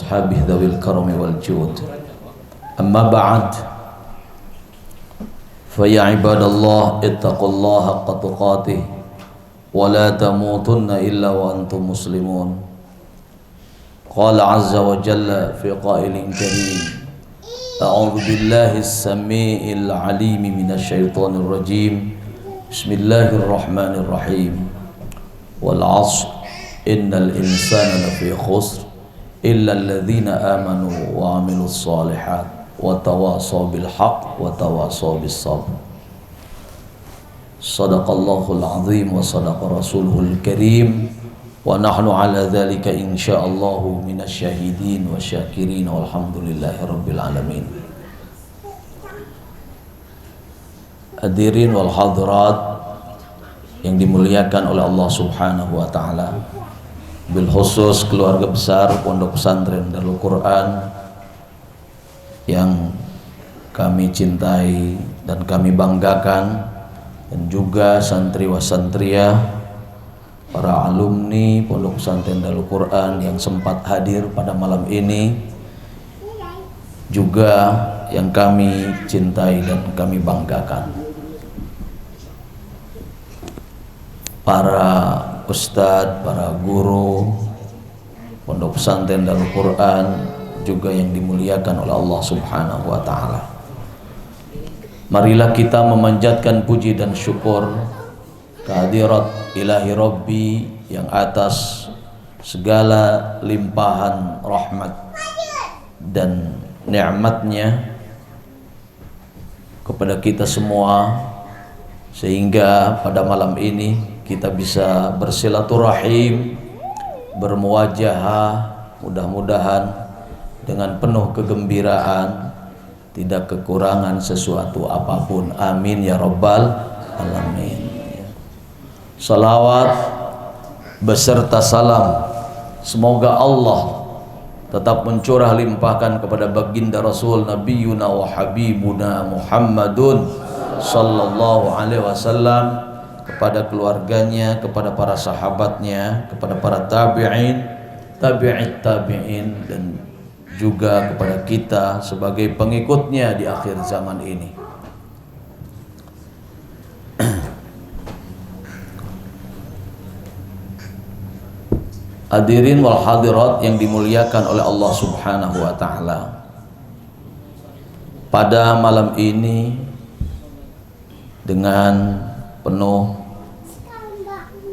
وأصحابه ذوي الكرم والجود أما بعد فيا عباد الله اتقوا الله حق تقاته ولا تموتن إلا وأنتم مسلمون قال عز وجل في قائل كريم أعوذ بالله السميع العليم من الشيطان الرجيم بسم الله الرحمن الرحيم والعصر إن الإنسان لفي خسر إلا الذين آمنوا وعملوا الصالحات وتواصوا بالحق وتواصوا بالصبر صدق الله العظيم وصدق رسوله الكريم ونحن على ذلك إن شاء الله من الشاهدين والشاكرين والحمد لله رب العالمين. Hadirin wal hadirat yang dimuliakan oleh Allah Subhanahu wa taala, bil khusus keluarga besar Pondok Pesantren Darul Quran yang kami cintai dan kami banggakan, dan juga santriwa santria, para alumni Pondok Pesantren Darul Quran yang sempat hadir pada malam ini, juga yang kami cintai dan kami banggakan. Para ustadz, para guru Pondok Pesantren Darul Quran juga yang dimuliakan oleh Allah Subhanahu wa taala. Marilah kita memanjatkan puji dan syukur kehadirat Ilahi Rabbi yang atas segala limpahan rahmat dan nikmatnya kepada kita semua, sehingga pada malam ini kita bisa bersilaturahim, bermuwajahah, mudah-mudahan dengan penuh kegembiraan, tidak kekurangan sesuatu apapun. Amin ya rabbal alamin. Salawat beserta salam semoga Allah tetap mencurah limpahkan kepada baginda Rasul Nabiyuna wa Habibuna Muhammadun sallallahu alaihi wasallam, kepada keluarganya, kepada para sahabatnya, kepada para tabi'in, tabi'it tabi'in, dan juga kepada kita sebagai pengikutnya di akhir zaman ini. Hadirin wal hadirat yang dimuliakan oleh Allah Subhanahu wa taala, pada malam ini dengan penuh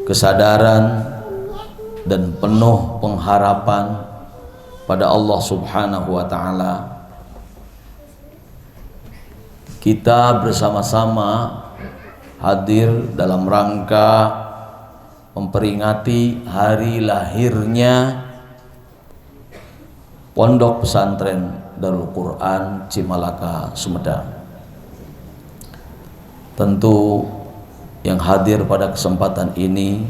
kesadaran dan penuh pengharapan pada Allah Subhanahu wa taala, kita bersama-sama hadir dalam rangka memperingati hari lahirnya Pondok Pesantren Darul Quran Cimalaka, Sumedang. Tentu yang hadir pada kesempatan ini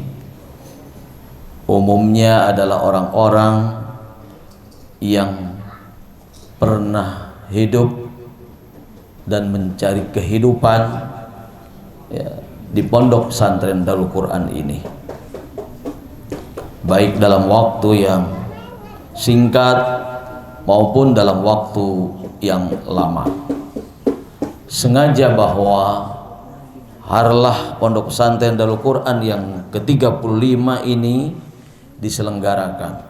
umumnya adalah orang-orang yang pernah hidup dan mencari kehidupan di Pondok Pesantren Darul Quran ini, baik dalam waktu yang singkat maupun dalam waktu yang lama. Sengaja bahwa harlah Pondok Pesantren Darul Quran yang ke-35 ini diselenggarakan,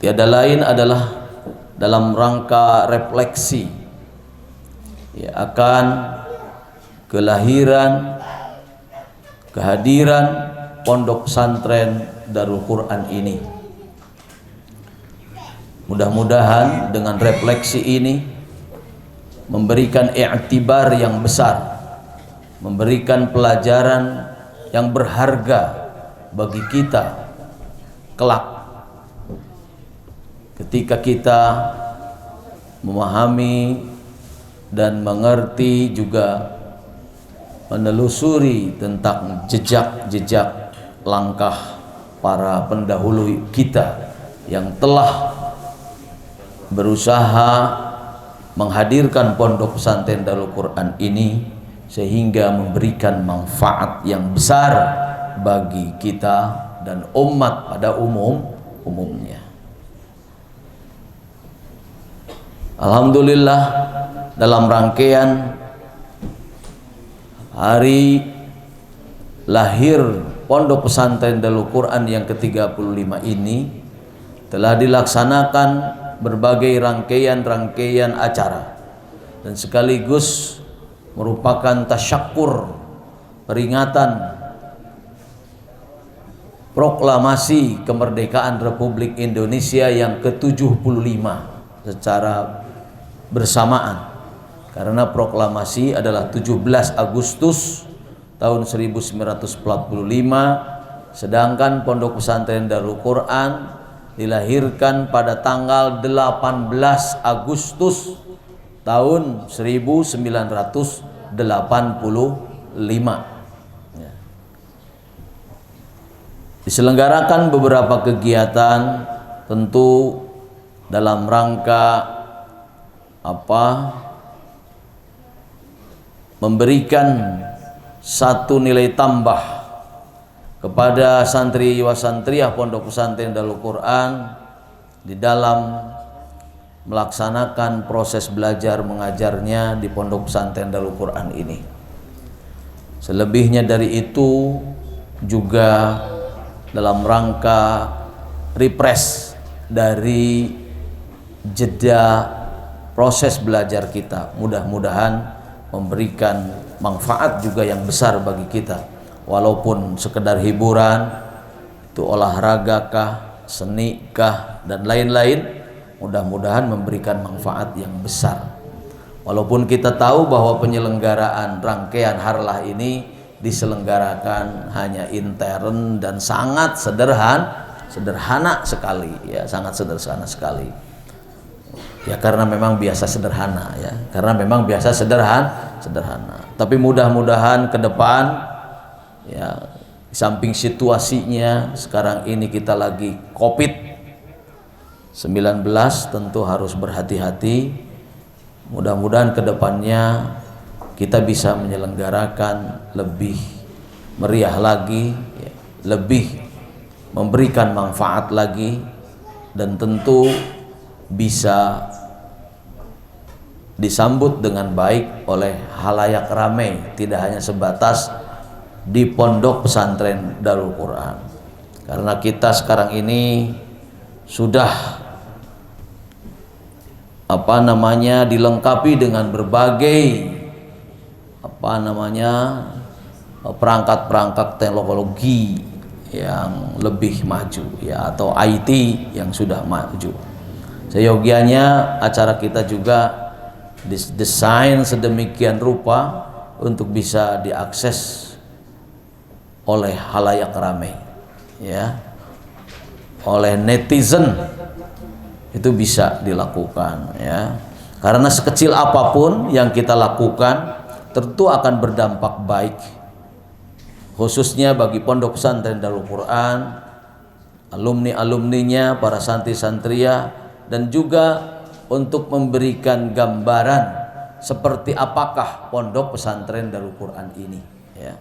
tiada lain adalah dalam rangka refleksi akan kelahiran, kehadiran Pondok Pesantren Darul Quran ini. Mudah-mudahan dengan refleksi ini memberikan i'tibar yang besar, memberikan pelajaran yang berharga bagi kita kelak, ketika kita memahami dan mengerti, juga menelusuri tentang jejak-jejak langkah para pendahulu kita yang telah berusaha menghadirkan Pondok Pesantren Darul Quran ini, sehingga memberikan manfaat yang besar bagi kita dan umat pada umumnya. Alhamdulillah, dalam rangkaian hari lahir Pondok Pesantren Darul Quran yang ke-35 ini telah dilaksanakan berbagai rangkaian acara dan sekaligus merupakan tasyakur, peringatan proklamasi kemerdekaan Republik Indonesia yang ke-75 secara bersamaan, karena proklamasi adalah 17 Agustus tahun 1945, sedangkan Pondok Pesantren Darul Quran dilahirkan pada tanggal 18 Agustus tahun 1985. Diselenggarakan beberapa kegiatan tentu dalam rangka memberikan satu nilai tambah kepada santri wa santriyah Pondok Pesantren Darul Quran di dalam melaksanakan proses belajar mengajarnya di Pondok Pesantren Darul Quran ini. Selebihnya dari itu juga dalam rangka refresh dari jeda proses belajar kita, mudah-mudahan memberikan manfaat juga yang besar bagi kita, walaupun sekedar hiburan, itu olahraga kah, seni kah, dan lain-lain, mudah-mudahan memberikan manfaat yang besar. Walaupun kita tahu bahwa penyelenggaraan rangkaian harlah ini diselenggarakan hanya intern dan sangat sederhana sekali, ya, sangat sederhana sekali. Ya karena memang biasa sederhana, ya. Karena memang biasa sederhana. Tapi mudah-mudahan ke depan, ya, di samping situasinya sekarang ini kita lagi COVID-19, tentu harus berhati-hati. Mudah-mudahan ke depannya kita bisa menyelenggarakan lebih meriah lagi, ya, lebih memberikan manfaat lagi, dan tentu bisa disambut dengan baik oleh halayak ramai, tidak hanya sebatas di Pondok Pesantren Darul Quran. Karena kita sekarang ini sudah dilengkapi dengan berbagai perangkat-perangkat teknologi yang lebih maju, ya, atau IT yang sudah maju. Seyogianya acara kita juga didesain sedemikian rupa untuk bisa diakses oleh halayak ramai, ya, oleh netizen, itu bisa dilakukan, ya. Karena sekecil apapun yang kita lakukan tentu akan berdampak baik, khususnya bagi Pondok Pesantren Darul Quran, alumni-alumninya, para santri-santriya, dan juga untuk memberikan gambaran seperti apakah Pondok Pesantren Darul Quran ini, ya.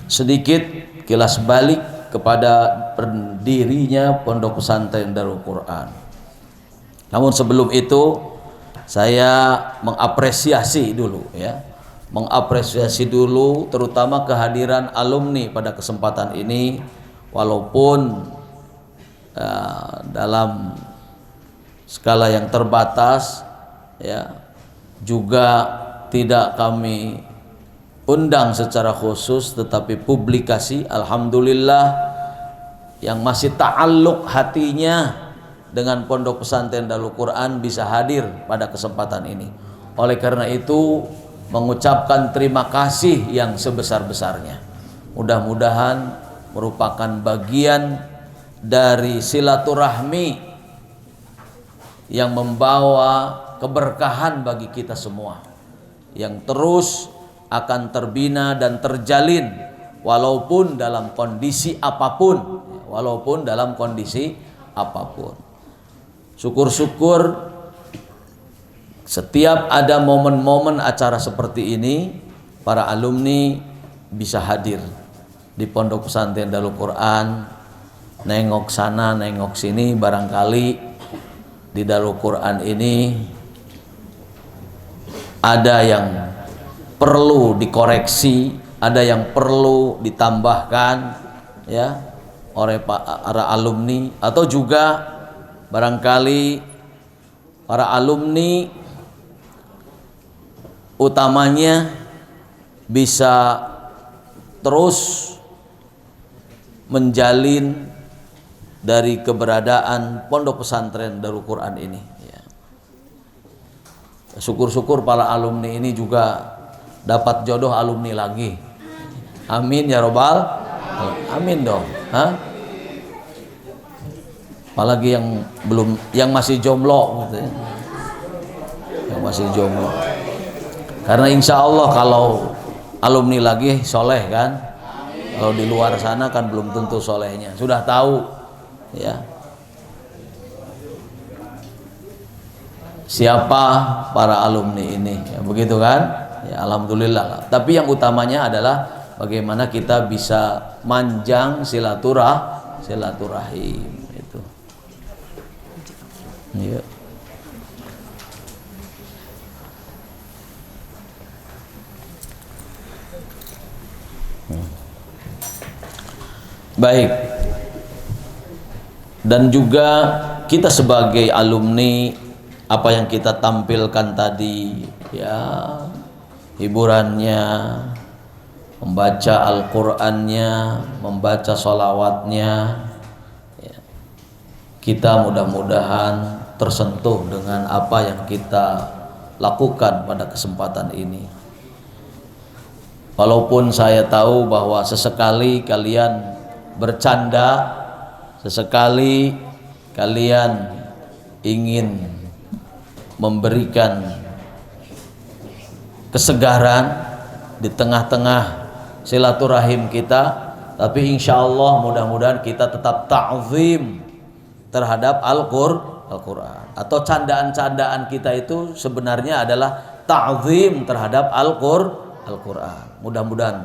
Sedikit kilas balik kepada berdirinya Pondok Pesantren Darul Quran. Namun sebelum itu saya mengapresiasi dulu, ya. Mengapresiasi dulu terutama kehadiran alumni pada kesempatan ini, walaupun dalam skala yang terbatas, ya, juga tidak kami undang secara khusus, tetapi publikasi, alhamdulillah, yang masih ta'alluq hatinya dengan Pondok Pesantren Darul Quran bisa hadir pada kesempatan ini. Oleh karena itu mengucapkan terima kasih yang sebesar-besarnya. Mudah-mudahan merupakan bagian dari silaturahmi yang membawa keberkahan bagi kita semua, yang terus akan terbina dan terjalin walaupun dalam kondisi apapun, Syukur-syukur setiap ada momen-momen acara seperti ini, para alumni bisa hadir di Pondok Pesantren Darul Quran nengok sana nengok sini, barangkali di Darul Quran ini ada yang perlu dikoreksi, ada yang perlu ditambahkan ya oleh para alumni, atau juga barangkali para alumni utamanya bisa terus menjalin dari keberadaan pondok pesantren Darul Quran ini ya. Syukur-syukur para alumni ini juga dapat jodoh alumni lagi. Amin ya robbal. Amin dong. Apalagi yang belum, yang masih jomblo gitu ya. Yang masih jomblo. Karena insya Allah kalau alumni lagi soleh kan. Kalau di luar sana kan belum tentu solehnya. Sudah tahu ya siapa para alumni ini ya, begitu kan ya, alhamdulillah. Tapi yang utamanya adalah bagaimana kita bisa manjang silaturahim itu ya. Baik. Dan juga kita sebagai alumni, apa yang kita tampilkan tadi ya, hiburannya, membaca Al-Qur'annya, membaca sholawatnya ya, kita mudah-mudahan tersentuh dengan apa yang kita lakukan pada kesempatan ini. Walaupun saya tahu bahwa sesekali kalian bercanda, sesekali kalian ingin memberikan kesegaran di tengah-tengah silaturahim kita, tapi insya Allah mudah-mudahan kita tetap ta'zim terhadap Al-Quran, atau candaan-candaan kita itu sebenarnya adalah ta'zim terhadap Al-Quran. Mudah-mudahan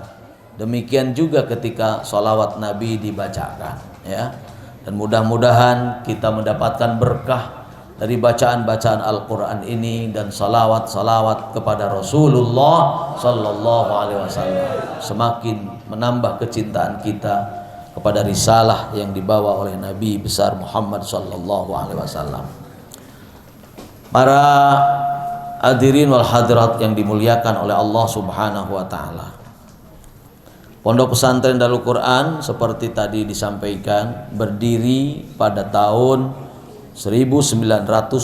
demikian juga ketika sholawat Nabi dibacakan ya. Dan mudah-mudahan kita mendapatkan berkah dari bacaan-bacaan Al-Quran ini dan salawat-salawat kepada Rasulullah Sallallahu Alaihi Wasallam, semakin menambah kecintaan kita kepada risalah yang dibawa oleh Nabi besar Muhammad Sallallahu Alaihi Wasallam. Para hadirin wal hadirat yang dimuliakan oleh Allah Subhanahu Wa Taala, Pondok Pesantren Darul Quran seperti tadi disampaikan berdiri pada tahun 1985,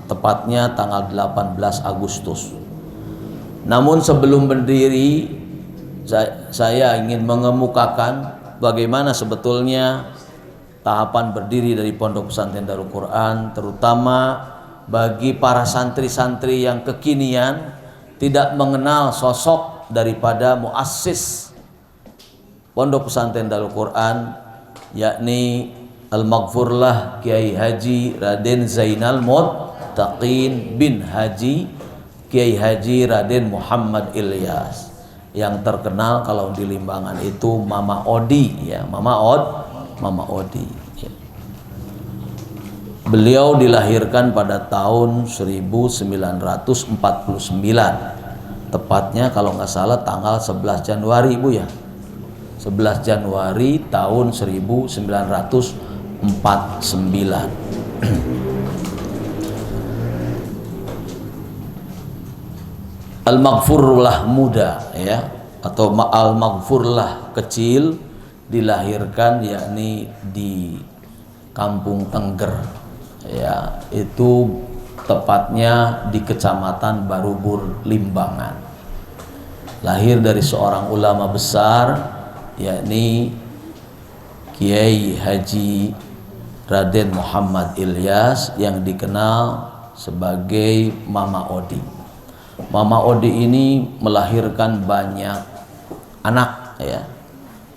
tepatnya tanggal 18 Agustus. Namun sebelum berdiri, saya ingin mengemukakan bagaimana sebetulnya tahapan berdiri dari Pondok Pesantren Darul Quran, terutama bagi para santri-santri yang kekinian tidak mengenal sosok daripada muassis Pondok Pesantren Darul Quran, yakni Al-Maghfurlah Kiai Haji Raden Zainal Muttaqin bin Haji Kiai Haji Raden Muhammad Ilyas, yang terkenal kalau di Limbangan itu Mama Odi ya, Mama Odi ya. Beliau dilahirkan pada tahun 1949, tepatnya kalau nggak salah tanggal 11 Januari Bu ya, 11 Januari tahun 1949. Al-Maghfurlah muda ya, atau Al-Maghfurlah kecil dilahirkan yakni di Kampung Tengger ya, itu tepatnya di Kecamatan Barubur, Limbangan. Lahir dari seorang ulama besar yakni Kiai Haji Raden Muhammad Ilyas yang dikenal sebagai Mama Odi. Mama Odi ini melahirkan banyak anak ya,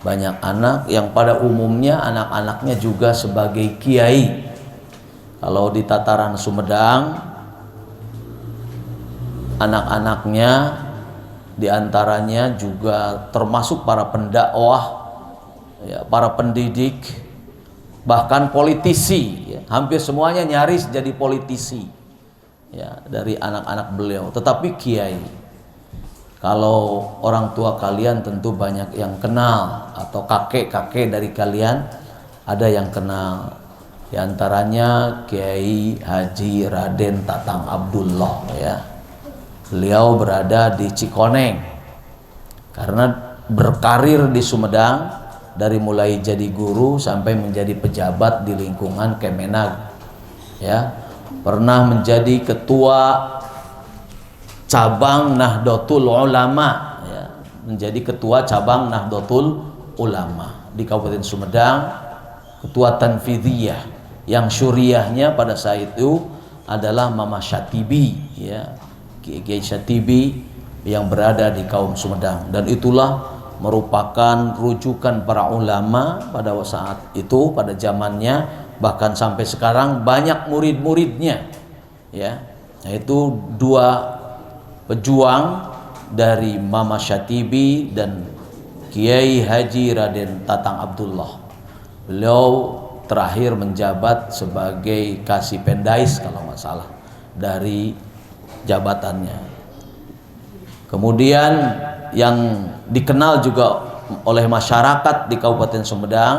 banyak anak yang pada umumnya anak-anaknya juga sebagai kiai. Kalau di tataran Sumedang, anak-anaknya diantaranya juga termasuk para pendakwah ya, para pendidik, bahkan politisi, ya, hampir semuanya nyaris jadi politisi, ya, dari anak-anak beliau. Tetapi kiai, kalau orang tua kalian tentu banyak yang kenal, atau kakek-kakek dari kalian ada yang kenal. Di antaranya Kiai Haji Raden Tatang Abdullah, ya. Beliau berada di Cikoneng karena berkarir di Sumedang dari mulai jadi guru sampai menjadi pejabat di lingkungan Kemenag, ya. Pernah menjadi ketua cabang Nahdlatul Ulama, ya. Menjadi ketua cabang Nahdlatul Ulama di Kabupaten Sumedang, ketua Tanfidiyah yang syuriahnya pada saat itu adalah Mama Syatibi, ya, Kiai Syatibi yang berada di kaum Sumedang, dan itulah merupakan rujukan para ulama pada saat itu, pada zamannya, bahkan sampai sekarang banyak murid-muridnya, ya. Yaitu dua pejuang dari Mama Syatibi dan Kiai Haji Raden Tatang Abdullah. Beliau terakhir menjabat sebagai Kasih Pendais kalau nggak salah dari jabatannya. Kemudian yang dikenal juga oleh masyarakat di Kabupaten Sumedang,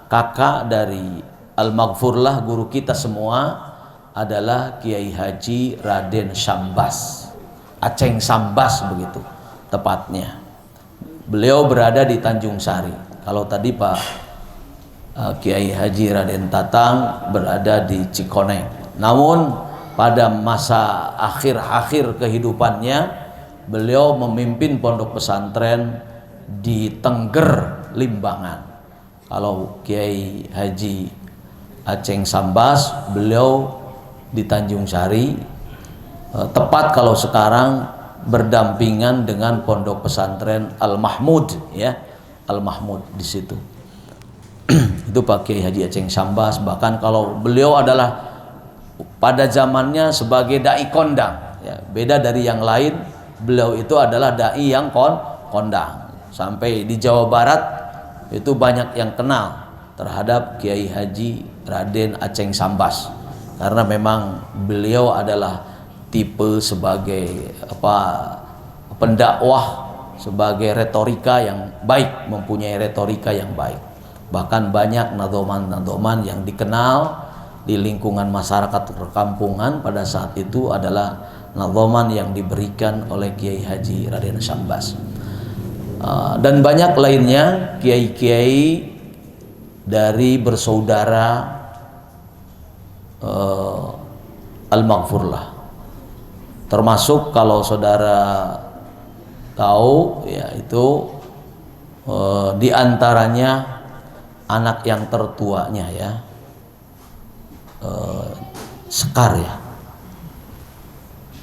kakak dari Al-Maghfurlah, guru kita semua, adalah Kiai Haji Raden Syambas, Aceng Sambas begitu tepatnya. Beliau berada di Tanjung Sari. Kalau tadi Pak Kiai Haji Raden Tatang berada di Cikoneng. Namun pada masa akhir-akhir kehidupannya, beliau memimpin pondok pesantren di Tengger, Limbangan. Kalau Kiai Haji Aceng Sambas, beliau di Tanjung Sari, tepat kalau sekarang berdampingan dengan pondok pesantren Al-Mahmud, ya, Al-Mahmud di situ. Itu Pak Kiai Haji Aceng Sambas. Bahkan kalau beliau adalah pada zamannya sebagai dai kondang, ya, beda dari yang lain, beliau itu adalah dai yang kondang. Sampai di Jawa Barat itu banyak yang kenal terhadap Kiai Haji Raden Aceng Sambas, karena memang beliau adalah tipe sebagai pendakwah, sebagai retorika yang baik, mempunyai retorika yang baik. Bahkan banyak nadhoman-nadhoman yang dikenal di lingkungan masyarakat perkampungan pada saat itu adalah nadhoman yang diberikan oleh Kiai Haji Raden Syambas. Dan banyak lainnya kiai-kiai dari bersaudara Al-Maghfurlah. Termasuk kalau saudara tahu, ya, itu di antaranya anak yang tertuanya, ya, Sekar, ya,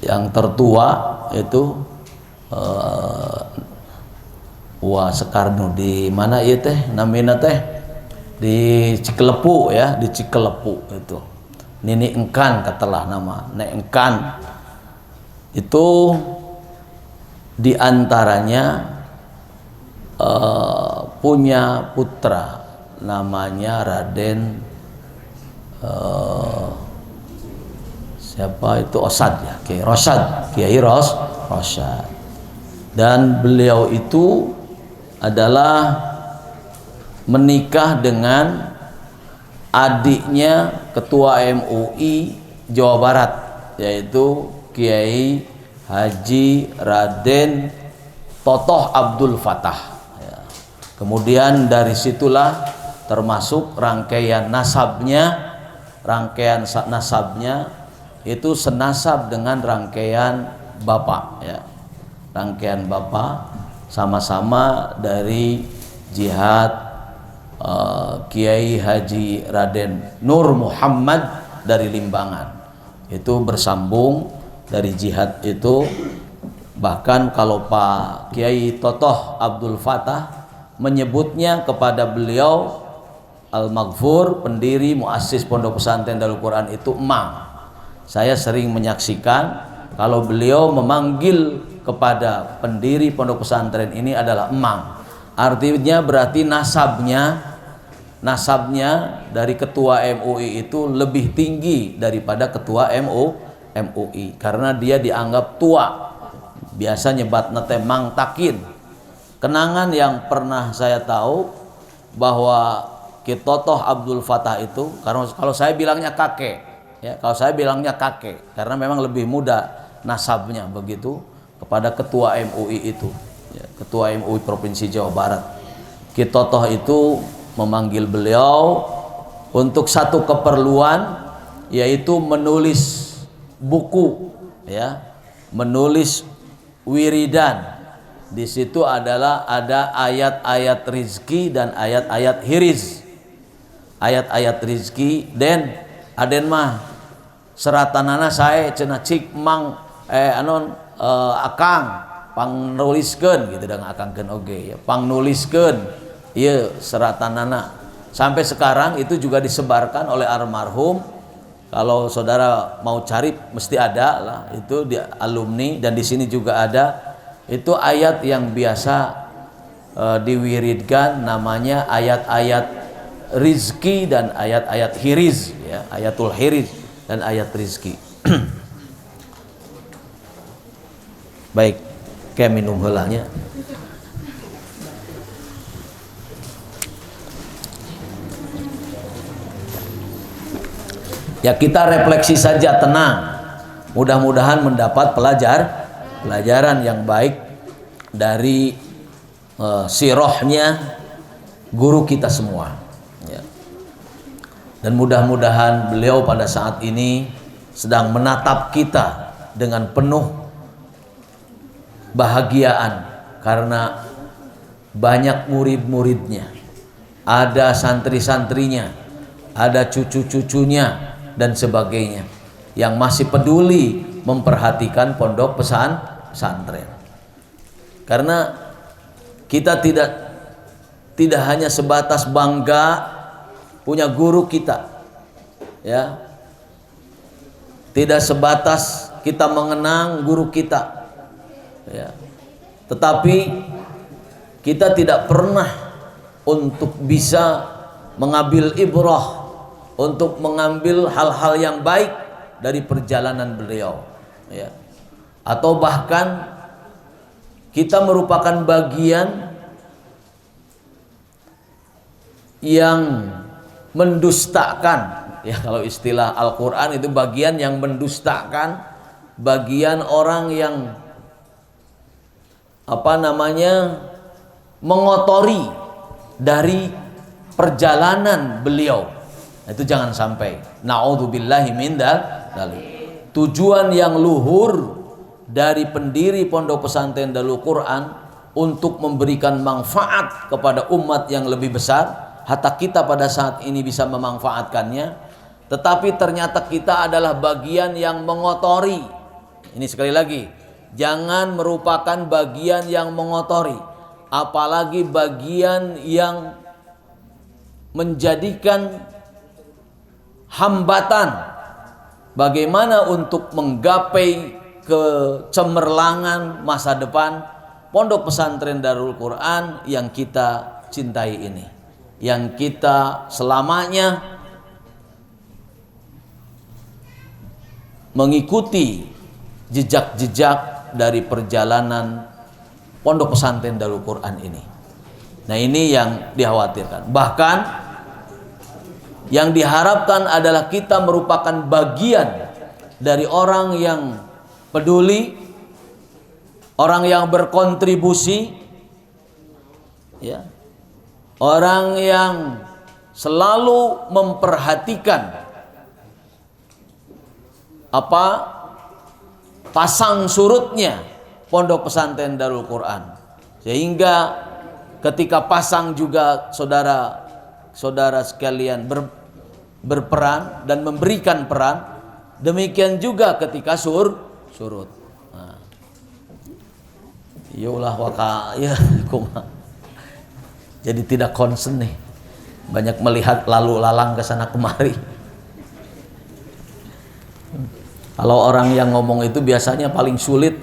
yang tertua itu Wah Sekar nu di mana ieu teh namina teh di Cikelepu, ya, di Cikelepu itu Nini Engkan katalah nama Nek Engkan itu di antaranya punya putra namanya Raden siapa itu Osad, ya, Kiai Rosad, Kiai Rosad. Dan beliau itu adalah menikah dengan adiknya ketua MUI Jawa Barat, yaitu Kiai Haji Raden Totoh Abdul Fatah, ya. Kemudian dari situlah termasuk rangkaian nasabnya itu senasab dengan rangkaian bapak, ya, rangkaian bapak, sama-sama dari jihad Kiai Haji Raden Nur Muhammad dari Limbangan. Itu bersambung dari jihad itu. Bahkan kalau Pak Kiai Totoh Abdul Fatah menyebutnya kepada beliau Al-Maghfur, pendiri muassis Pondok Pesantren Darul Quran, itu Emang. Saya sering menyaksikan kalau beliau memanggil kepada pendiri pondok pesantren ini adalah Emang. Artinya berarti nasabnya dari ketua MUI itu lebih tinggi daripada ketua MUI karena dia dianggap tua. Biasa nyebatna teh Mang Takin. Kenangan yang pernah saya tahu bahwa Kitotoh Abdul Fatah itu, karena kalau saya bilangnya kakek, ya, kalau saya bilangnya kakek, karena memang lebih muda nasabnya begitu kepada ketua MUI itu, ya, ketua MUI Provinsi Jawa Barat. Kitotoh itu memanggil beliau untuk satu keperluan, yaitu menulis buku, ya, menulis wiridan. Di situ ada ayat-ayat rizki dan ayat-ayat hiriz. Ayat-ayat rizki dan aden mah seratanana saya cenah cik mang akang pangnuliskeun gitu dengan akangkeun oge ya pangnuliskeun ieu seratanana. Sampai sekarang itu juga disebarkan oleh almarhum. Kalau saudara mau cari mesti ada lah itu di alumni, dan di sini juga ada. Itu ayat yang biasa diwiridkan, namanya ayat-ayat rizki dan ayat-ayat hiriz, ya, ayatul hiriz dan ayat rizki. Baik, kayak minum helanya. Ya, kita refleksi saja, tenang. Mudah-mudahan mendapat pelajaran yang baik dari sirahnya guru kita semua. Dan mudah-mudahan beliau pada saat ini sedang menatap kita dengan penuh bahagiaan karena banyak murid-muridnya, ada santri-santrinya, ada cucu-cucunya dan sebagainya yang masih peduli memperhatikan pondok pesantren. Karena kita tidak hanya sebatas bangga punya guru kita, ya, tidak sebatas kita mengenang guru kita, ya, tetapi kita tidak pernah untuk bisa mengambil ibrah, untuk mengambil hal-hal yang baik dari perjalanan beliau, ya, atau bahkan kita merupakan bagian yang mendustakan, ya, kalau istilah Al-Quran itu bagian yang mendustakan, bagian orang yang mengotori dari perjalanan beliau. Itu jangan sampai, naudzubillahi min dzalik. Tujuan yang luhur dari pendiri Pondok Pesantren Darul Quran untuk memberikan manfaat kepada umat yang lebih besar. Hatta kita pada saat ini bisa memanfaatkannya, tetapi ternyata kita adalah bagian yang mengotori. Ini sekali lagi, jangan merupakan bagian yang mengotori, apalagi bagian yang menjadikan hambatan bagaimana untuk menggapai kecemerlangan masa depan Pondok Pesantren Darul Quran yang kita cintai ini, yang kita selamanya mengikuti jejak-jejak dari perjalanan Pondok Pesantren Darul Quran ini. Nah, ini yang dikhawatirkan. Bahkan yang diharapkan adalah kita merupakan bagian dari orang yang peduli, orang yang berkontribusi, ya, orang yang selalu memperhatikan pasang surutnya Pondok Pesantren Darul Quran, sehingga ketika pasang juga saudara sekalian berperan dan memberikan peran, demikian juga ketika surut. Nah, jadi tidak concern nih, banyak melihat lalu lalang ke sana kemari. Kalau orang yang ngomong itu biasanya paling sulit,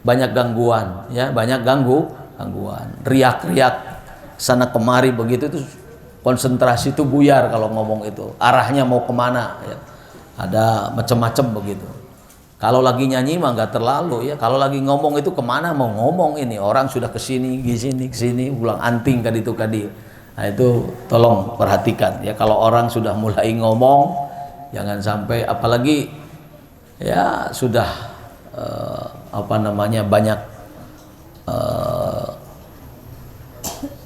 banyak gangguan, ya, banyak gangguan, riak-riak sana kemari begitu itu konsentrasi itu buyar kalau ngomong itu, arahnya mau kemana ya. Ada macam-macam begitu. Kalau lagi nyanyi mah nggak terlalu ya. Kalau lagi ngomong itu kemana mau ngomong ini, orang sudah kesini, kesini, ulang anting kadi itu kadi. Nah itu tolong perhatikan ya. Kalau orang sudah mulai ngomong, jangan sampai, apalagi ya sudah banyak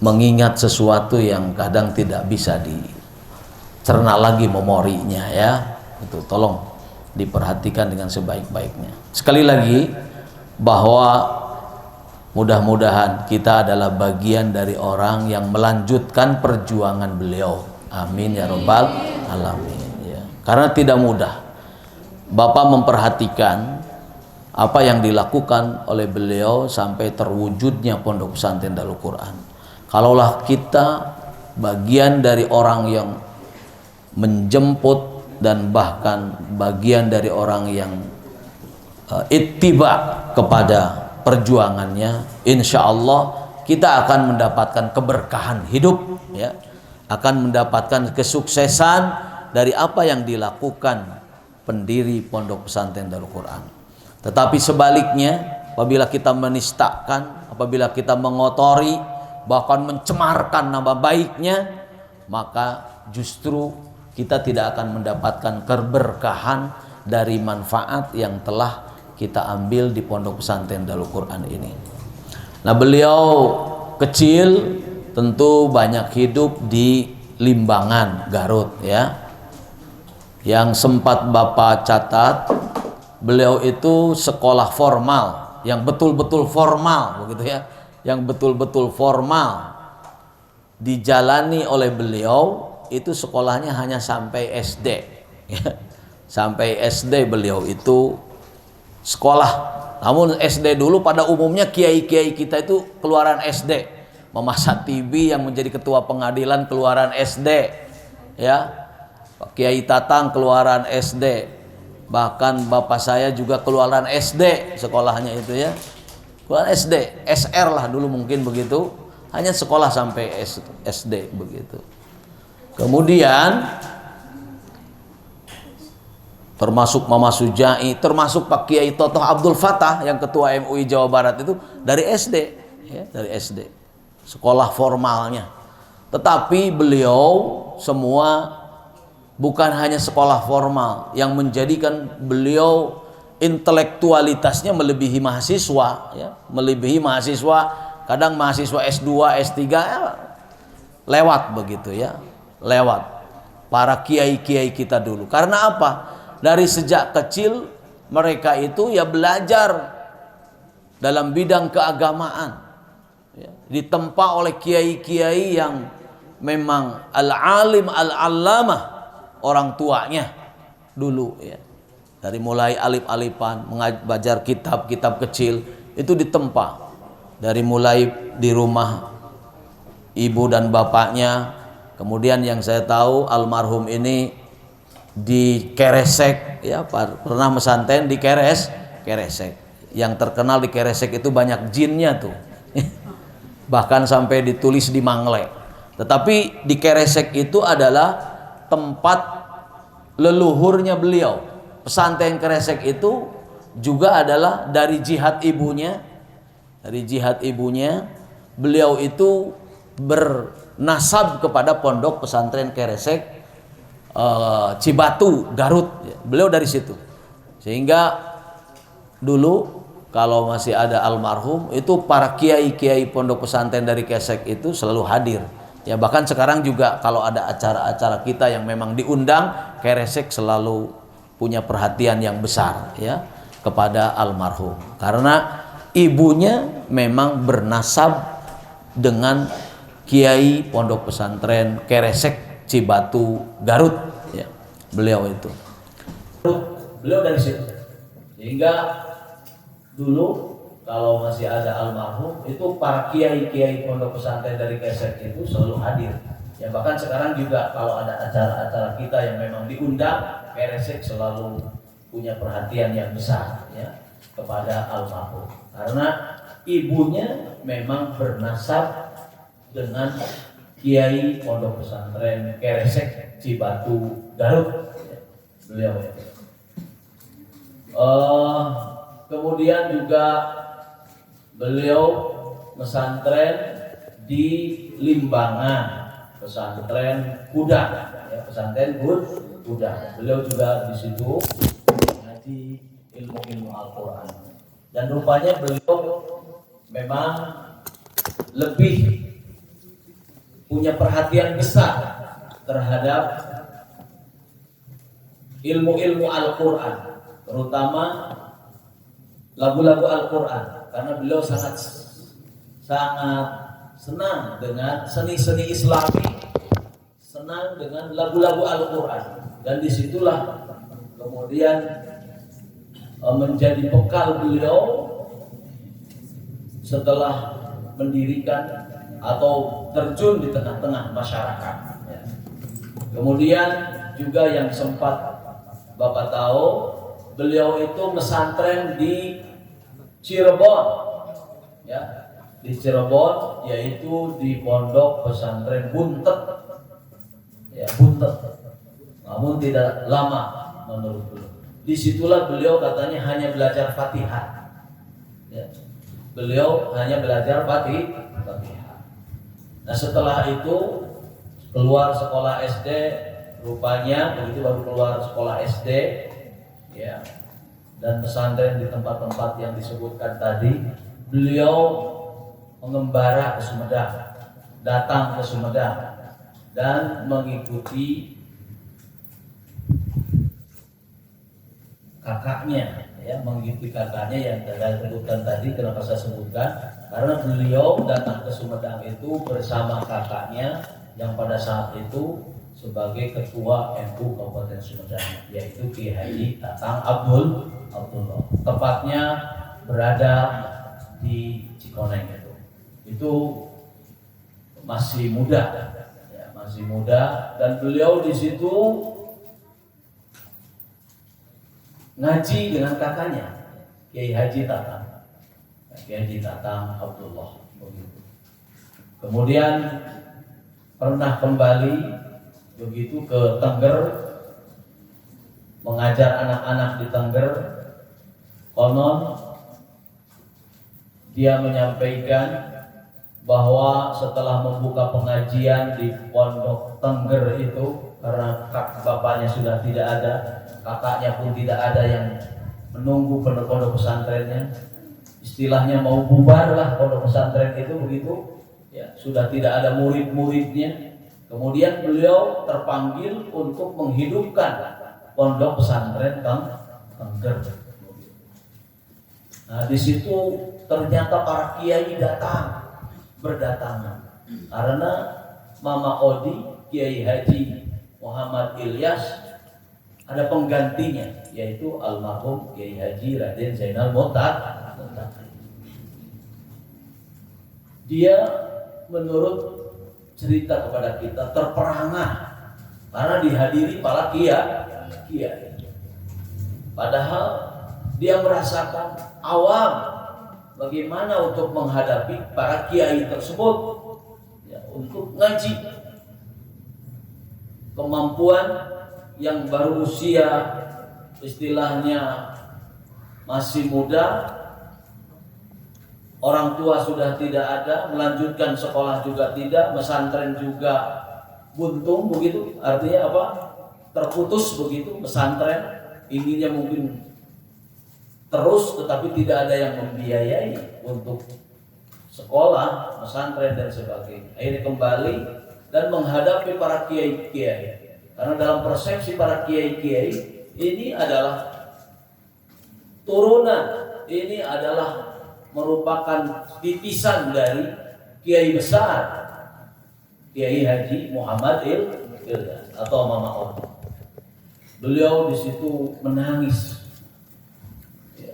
mengingat sesuatu yang kadang tidak bisa dicerna lagi memorinya ya. Itu tolong diperhatikan dengan sebaik-baiknya. Sekali lagi, bahwa mudah-mudahan kita adalah bagian dari orang yang melanjutkan perjuangan beliau. Amin ya rabbal alamin ya. Karena tidak mudah. Bapak memperhatikan apa yang dilakukan oleh beliau sampai terwujudnya Pondok Pesantren Darul Quran. Kalaulah kita bagian dari orang yang menjemput dan bahkan bagian dari orang yang ittiba kepada perjuangannya, insya Allah kita akan mendapatkan keberkahan hidup ya, akan mendapatkan kesuksesan dari apa yang dilakukan pendiri Pondok Pesantren Darul Quran. Tetapi sebaliknya, apabila kita menistakan, apabila kita mengotori, bahkan mencemarkan nama baiknya, maka justru kita tidak akan mendapatkan keberkahan dari manfaat yang telah kita ambil di Pondok Pesantren Darul Quran ini. Nah, beliau kecil tentu banyak hidup di Limbangan, Garut ya. Yang sempat Bapak catat, beliau itu sekolah formal, yang betul-betul formal begitu ya. Yang betul-betul formal dijalani oleh beliau itu sekolahnya hanya sampai SD ya. Sampai SD beliau itu sekolah. Namun SD dulu pada umumnya kiai-kiai kita itu keluaran SD. Mama Satibi yang menjadi ketua pengadilan keluaran SD ya. Pak Kiai Tatang keluaran SD. Bahkan bapak saya juga keluaran SD sekolahnya itu ya. Keluaran SD, SR lah dulu mungkin begitu. Hanya sekolah sampai SD begitu. Kemudian termasuk Mama Sujai, termasuk Pak Kiai Totoh Abdul Fatah yang ketua MUI Jawa Barat itu dari SD ya, dari SD. Sekolah formalnya. Tetapi beliau semua bukan hanya sekolah formal, yang menjadikan beliau intelektualitasnya melebihi mahasiswa ya, melebihi mahasiswa. Kadang mahasiswa S2, S3 ya, lewat begitu ya. Lewat para kiai-kiai kita dulu. Karena apa? Dari sejak kecil mereka itu ya belajar dalam bidang keagamaan ya, ditempa oleh kiai-kiai yang memang al-alim al-allamah orang tuanya dulu ya. Dari mulai alif-alifan, belajar kitab-kitab kecil itu ditempa. Dari mulai di rumah ibu dan bapaknya. Kemudian yang saya tahu almarhum ini di Keresek ya, pernah pesantren di Keresek. Yang terkenal di Keresek itu banyak jinnya tuh. Bahkan sampai ditulis di Mangle. Tetapi di Keresek itu adalah tempat leluhurnya beliau. Pesantren Keresek itu juga adalah dari jihad ibunya. Dari jihad ibunya beliau itu bernasab kepada Pondok Pesantren Keresek Cibatu, Garut. Beliau dari situ. Sehingga dulu kalau masih ada almarhum itu para kiai-kiai Pondok Pesantren dari Keresek itu selalu hadir. Ya bahkan sekarang juga kalau ada acara-acara kita yang memang diundang, Keresek selalu punya perhatian yang besar ya kepada almarhum. Karena ibunya memang bernasab dengan Kiai Pondok Pesantren Keresek Cibatu Garut ya, beliau itu. Beliau dari situ. Sehingga dulu kalau masih ada almarhum itu para kiai-kiai Pondok Pesantren dari Keresek itu selalu hadir. Ya bahkan sekarang juga kalau ada acara-acara kita yang memang diundang, Keresek selalu punya perhatian yang besar ya kepada almarhum. Karena ibunya memang bernasab dengan Kiai Pondok Pesantren Keresek Cibatu Garut. Beliau. Kemudian juga beliau pesantren di Limbangan, pesantren Kuda, ya, pesantren Kuda. Beliau juga di situ ngaji ilmu Al-Quran. Dan rupanya beliau memang lebih punya perhatian besar terhadap ilmu Al-Quran, terutama lagu-lagu Al-Quran, karena beliau sangat senang dengan seni-seni Islami, senang dengan lagu-lagu Al-Quran, dan disitulah kemudian menjadi bekal beliau setelah mendirikan atau terjun di tengah-tengah masyarakat. Kemudian juga yang sempat Bapak tahu, beliau itu pesantren di Cirebon, ya, di Cirebon, yaitu di Pondok Pesantren Buntet, ya, Buntet. Namun tidak lama menurut beliau. Disitulah beliau katanya hanya belajar Fatihah. Ya. Beliau hanya belajar Fatihah. Nah, setelah itu keluar sekolah SD, rupanya begitu baru keluar sekolah SD, ya, dan pesantren di tempat-tempat yang disebutkan tadi, beliau mengembara ke Sumedang, datang ke Sumedang dan mengikuti kakaknya, ya, mengikuti kakaknya yang saya sebutkan tadi. Kenapa saya sebutkan? Karena beliau datang ke Sumedang itu bersama kakaknya yang pada saat itu sebagai ketua NU Kabupaten Sumedang, yaitu Ki Haji Tatang Abdullah. Tepatnya berada di Cikoneng itu masih muda, ya, masih muda, dan beliau di situ ngaji dengan kakaknya Kiai Haji Tatang Abdullah. Kemudian pernah kembali begitu ke Tengger, mengajar anak-anak di Tengger. Konon dia menyampaikan bahwa setelah membuka pengajian di Pondok Tengger itu, karena bapaknya sudah tidak ada, kakaknya pun tidak ada yang menunggu pondok pesantrennya, istilahnya mau bubar lah pondok pesantren itu begitu, ya, sudah tidak ada murid-muridnya. Kemudian beliau terpanggil untuk menghidupkan pondok pesantren Tengger. Nah, di situ ternyata para kiai berdatangan karena Mama Odi, Kiai Haji Muhammad Ilyas, ada penggantinya, yaitu almarhum Kiai Haji Raden Zainal Mottaq. Dia menurut cerita kepada kita terperangah karena dihadiri para kiai. Padahal dia merasakan awam bagaimana untuk menghadapi para kiai tersebut, ya, untuk ngaji. Kemampuan yang baru usia istilahnya masih muda, orang tua sudah tidak ada, melanjutkan sekolah juga tidak, pesantren juga buntung begitu, artinya apa? Terputus begitu pesantren, inginnya mungkin terus tetapi tidak ada yang membiayai untuk sekolah, pesantren dan sebagainya. Akhirnya kembali dan menghadapi para kiai-kiai. Karena dalam persepsi para kiai-kiai ini adalah turunan, ini adalah merupakan titisan dari kiai besar Kiai Haji Muhammad Ilyas atau Mama Odi. Beliau di situ menangis.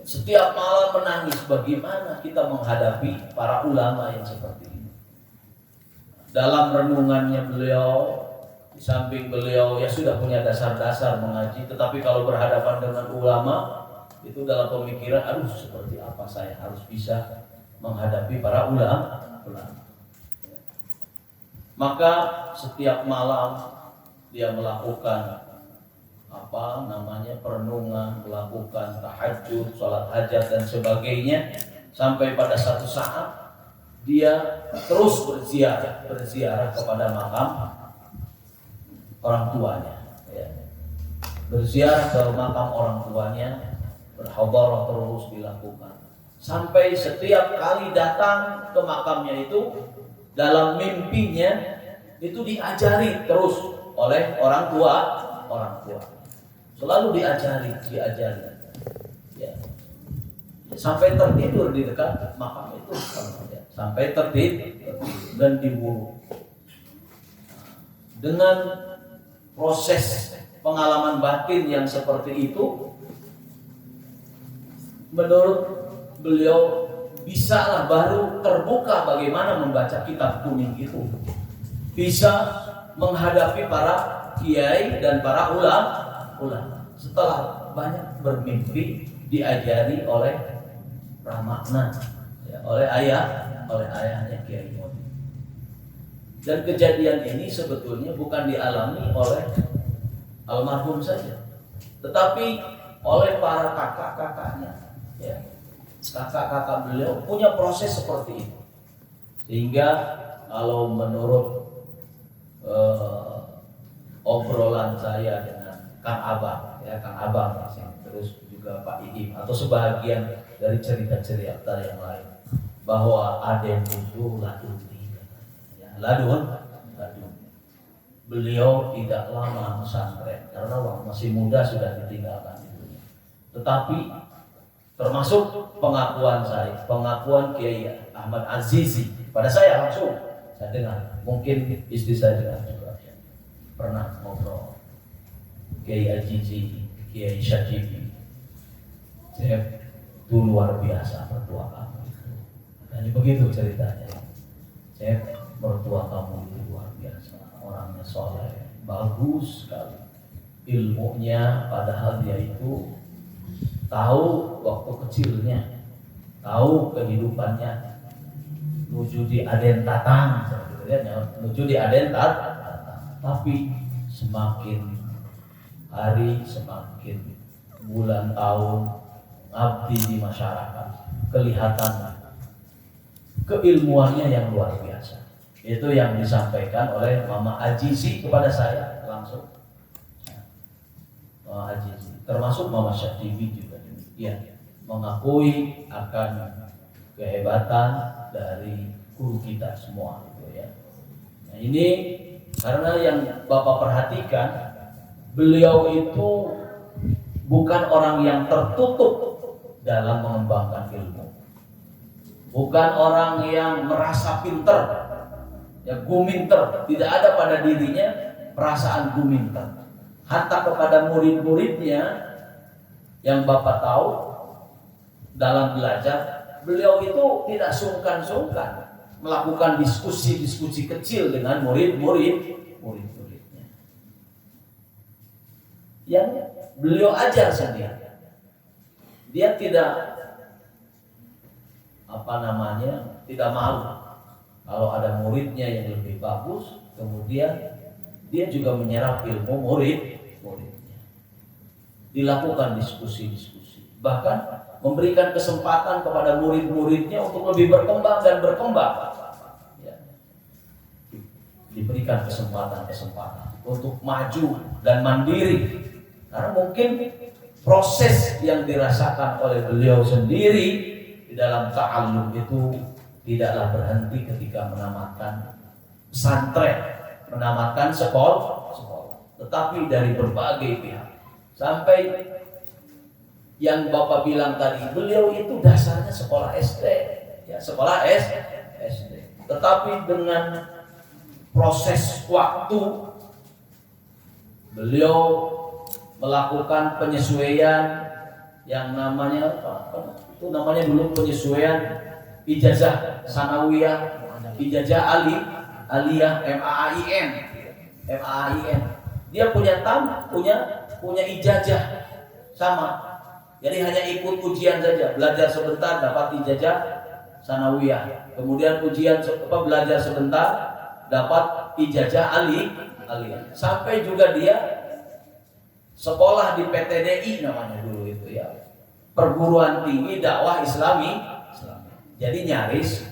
Setiap malam menangis, bagaimana kita menghadapi para ulama yang seperti ini. Dalam renungannya beliau, di samping beliau ya sudah punya dasar-dasar mengaji, tetapi kalau berhadapan dengan ulama itu dalam pemikiran, aduh seperti apa saya harus bisa menghadapi para ulama. Maka setiap malam dia melakukan perenungan, melakukan tahajud, sholat hajat dan sebagainya, sampai pada satu saat dia terus berziarah kepada makam orang tuanya, ya. Berziarah ke makam orang tuanya, berhadarah terus dilakukan sampai setiap kali datang ke makamnya itu dalam mimpinya itu diajari terus oleh orang tua, selalu diajari, ya. Sampai tertidur di dekat makam itu, sampai tertidur dan dibunuh. Dengan proses pengalaman batin yang seperti itu, menurut beliau bisalah baru terbuka bagaimana membaca kitab kuning itu, bisa menghadapi para kiai dan para ulama setelah banyak bermimpi diajari oleh Rahmakna, ya, oleh ayahnya Kiai Modi. Dan kejadian ini sebetulnya bukan dialami oleh almarhum saja, tetapi oleh para kakak-kakaknya, ya. Kakak-kakak beliau punya proses seperti itu, sehingga kalau menurut obrolan saya dengan Kang Abang, terus juga Pak Iim atau sebahagian dari cerita-cerita yang lain, bahwa Aden itu laduni, ya, ladun. Beliau tidak lama pesantren karena waktu masih muda sudah ditinggalkan itu. Tetapi termasuk pengakuan Kiai Ahmad Azizi pada saya langsung saya dengar, mungkin istri saya dengar juga, ya. Pernah ngobrol Kiai Azizi, Kiai Syajibi, saya itu luar biasa mertua kamu itu. Hanya begitu ceritanya. Saya mertua kamu itu luar biasa, orangnya soleh, bagus sekali ilmunya, padahal dia itu tahu waktu kecilnya, tahu kehidupannya, menuju di Aden Tatang, menuju di Aden Tatang. Tapi semakin hari, semakin bulan tahun abdi di masyarakat, kelihatan keilmuannya yang luar biasa. Itu yang disampaikan oleh Mama Azizi kepada saya langsung. Mama Azizi, termasuk Mama Syatibi juga demikian, mengakui akan kehebatan dari guru kita semua, gitu ya. Nah, ini karena yang Bapak perhatikan, beliau itu bukan orang yang tertutup dalam mengembangkan ilmu, bukan orang yang merasa pinter, ya guminter, tidak ada pada dirinya perasaan guminter. Hatta kepada murid-muridnya yang Bapak tahu dalam belajar, beliau itu tidak sungkan-sungkan melakukan diskusi-diskusi kecil dengan murid-muridnya. Yang beliau ajar sendiri. Dia tidak tidak malu kalau ada muridnya yang lebih bagus, kemudian dia juga menyerap ilmu muridnya. Dilakukan diskusi-diskusi, bahkan memberikan kesempatan kepada murid-muridnya untuk lebih berkembang dan berkembang, ya. Diberikan kesempatan untuk maju dan mandiri, karena mungkin proses yang dirasakan oleh beliau sendiri di dalam ta'allum itu tidaklah berhenti ketika menamatkan pesantren, menamatkan sekolah, tetapi dari berbagai pihak. Sampai yang Bapak bilang tadi, beliau itu dasarnya sekolah SD, ya, sekolah SD. Tetapi dengan proses waktu, beliau melakukan penyesuaian yang namanya dulu penyesuaian ijazah sanawiyah, ijazah aliyah, MAAIN. Dia punya ijazah sama. Jadi hanya ikut ujian saja, belajar sebentar dapat ijazah sanawiyah. Kemudian belajar sebentar dapat ijazah aliyah. Sampai juga dia sekolah di PTDI namanya dulu itu ya, perguruan tinggi dakwah Islami. Jadi nyaris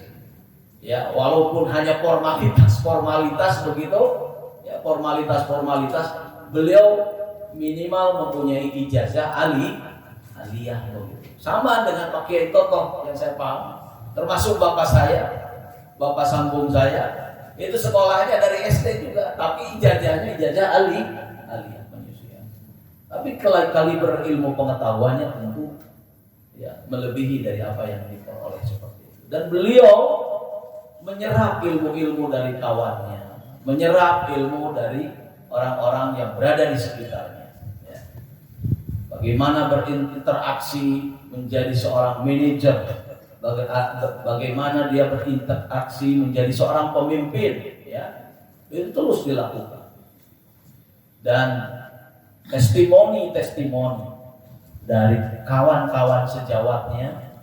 ya, walaupun hanya formalitas begitu ya, formalitas beliau minimal mempunyai ijazah aliyah begitu. Sama dengan Pak Kiai Toto yang saya paham, termasuk bapak saya, bapak sambung saya, itu sekolahnya dari SD juga, tapi ijazahnya ijazah aliyah manusia. Tapi kaliber ilmu pengetahuannya tentu ya melebihi dari apa yang diperoleh seperti itu. Dan beliau menyerap ilmu-ilmu dari kawannya, menyerap ilmu dari orang-orang yang berada di sekitarnya. Ya. Bagaimana berinteraksi menjadi seorang manajer, bagaimana dia berinteraksi menjadi seorang pemimpin, ya, itu terus dilakukan. Dan testimoni dari kawan-kawan sejawatnya,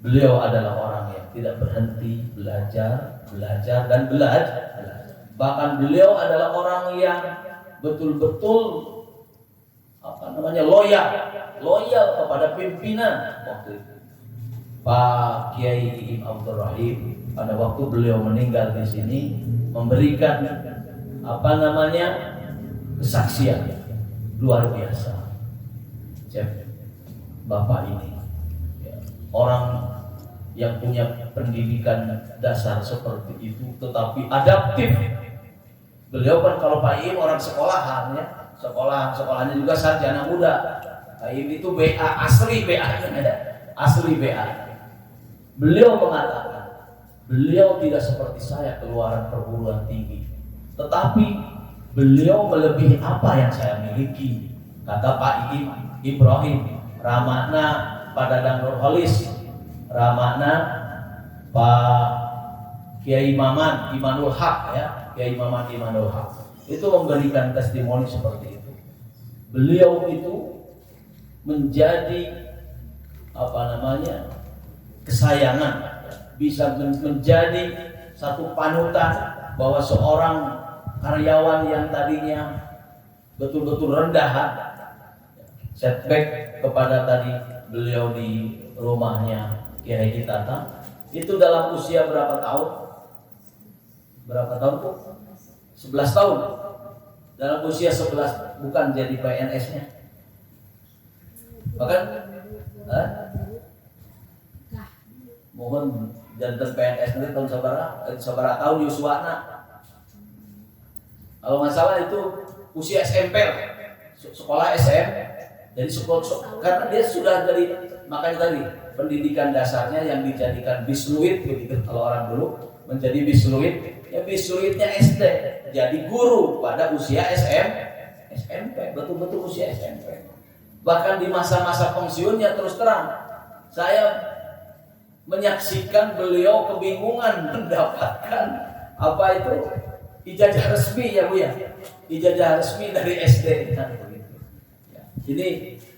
beliau adalah orang yang tidak berhenti belajar dan belajar. Bahkan beliau adalah orang yang betul-betul loyal kepada pimpinan waktu itu. Pak Kiai Iim Abdul Rahim pada waktu beliau meninggal di sini memberikan kesaksian luar biasa. Bapak ini ya, orang yang punya pendidikan dasar seperti itu tetapi adaptif. Beliau kan kalau Pak Iim orang sekolahan ya, sekolahnya juga sarjana muda. Pak Iim itu BA asli BA. Beliau mengatakan, beliau tidak seperti saya keluaran perguruan tinggi, tetapi beliau melebihi apa yang saya miliki. Kata Pak Iim Ibrahim, ramana pada Danur Holis, ramana Pak Kiai Maman Imanul Haq ya, Kiai Maman Imanul Haq itu memberikan testimoni seperti itu. Beliau itu menjadi kesayangan, bisa menjadi satu panutan bahwa seorang karyawan yang tadinya betul-betul rendah, setback kepada tadi beliau di rumahnya Kiai Kitata, itu dalam usia berapa tahun? Berapa tahun tuh? 11 tahun. Dalam usia 11 bukan jadi PNS-nya. Bahkan mohon jantan PNS nanti tahun sabara tahun Yuswana. Kalau nggak salah itu usia SMP, sekolah SM. Jadi karena dia sudah dari, makanya tadi pendidikan dasarnya yang dijadikan bisluit begitu kalau orang dulu menjadi bisluit, ya bisluitnya SD jadi guru pada usia SMP, betul-betul usia SMP. Bahkan di masa-masa pensiunnya terus terang saya menyaksikan beliau kebingungan mendapatkan ijazah resmi ya Bu ya, ijazah resmi dari SD kan begitu. Ya, ini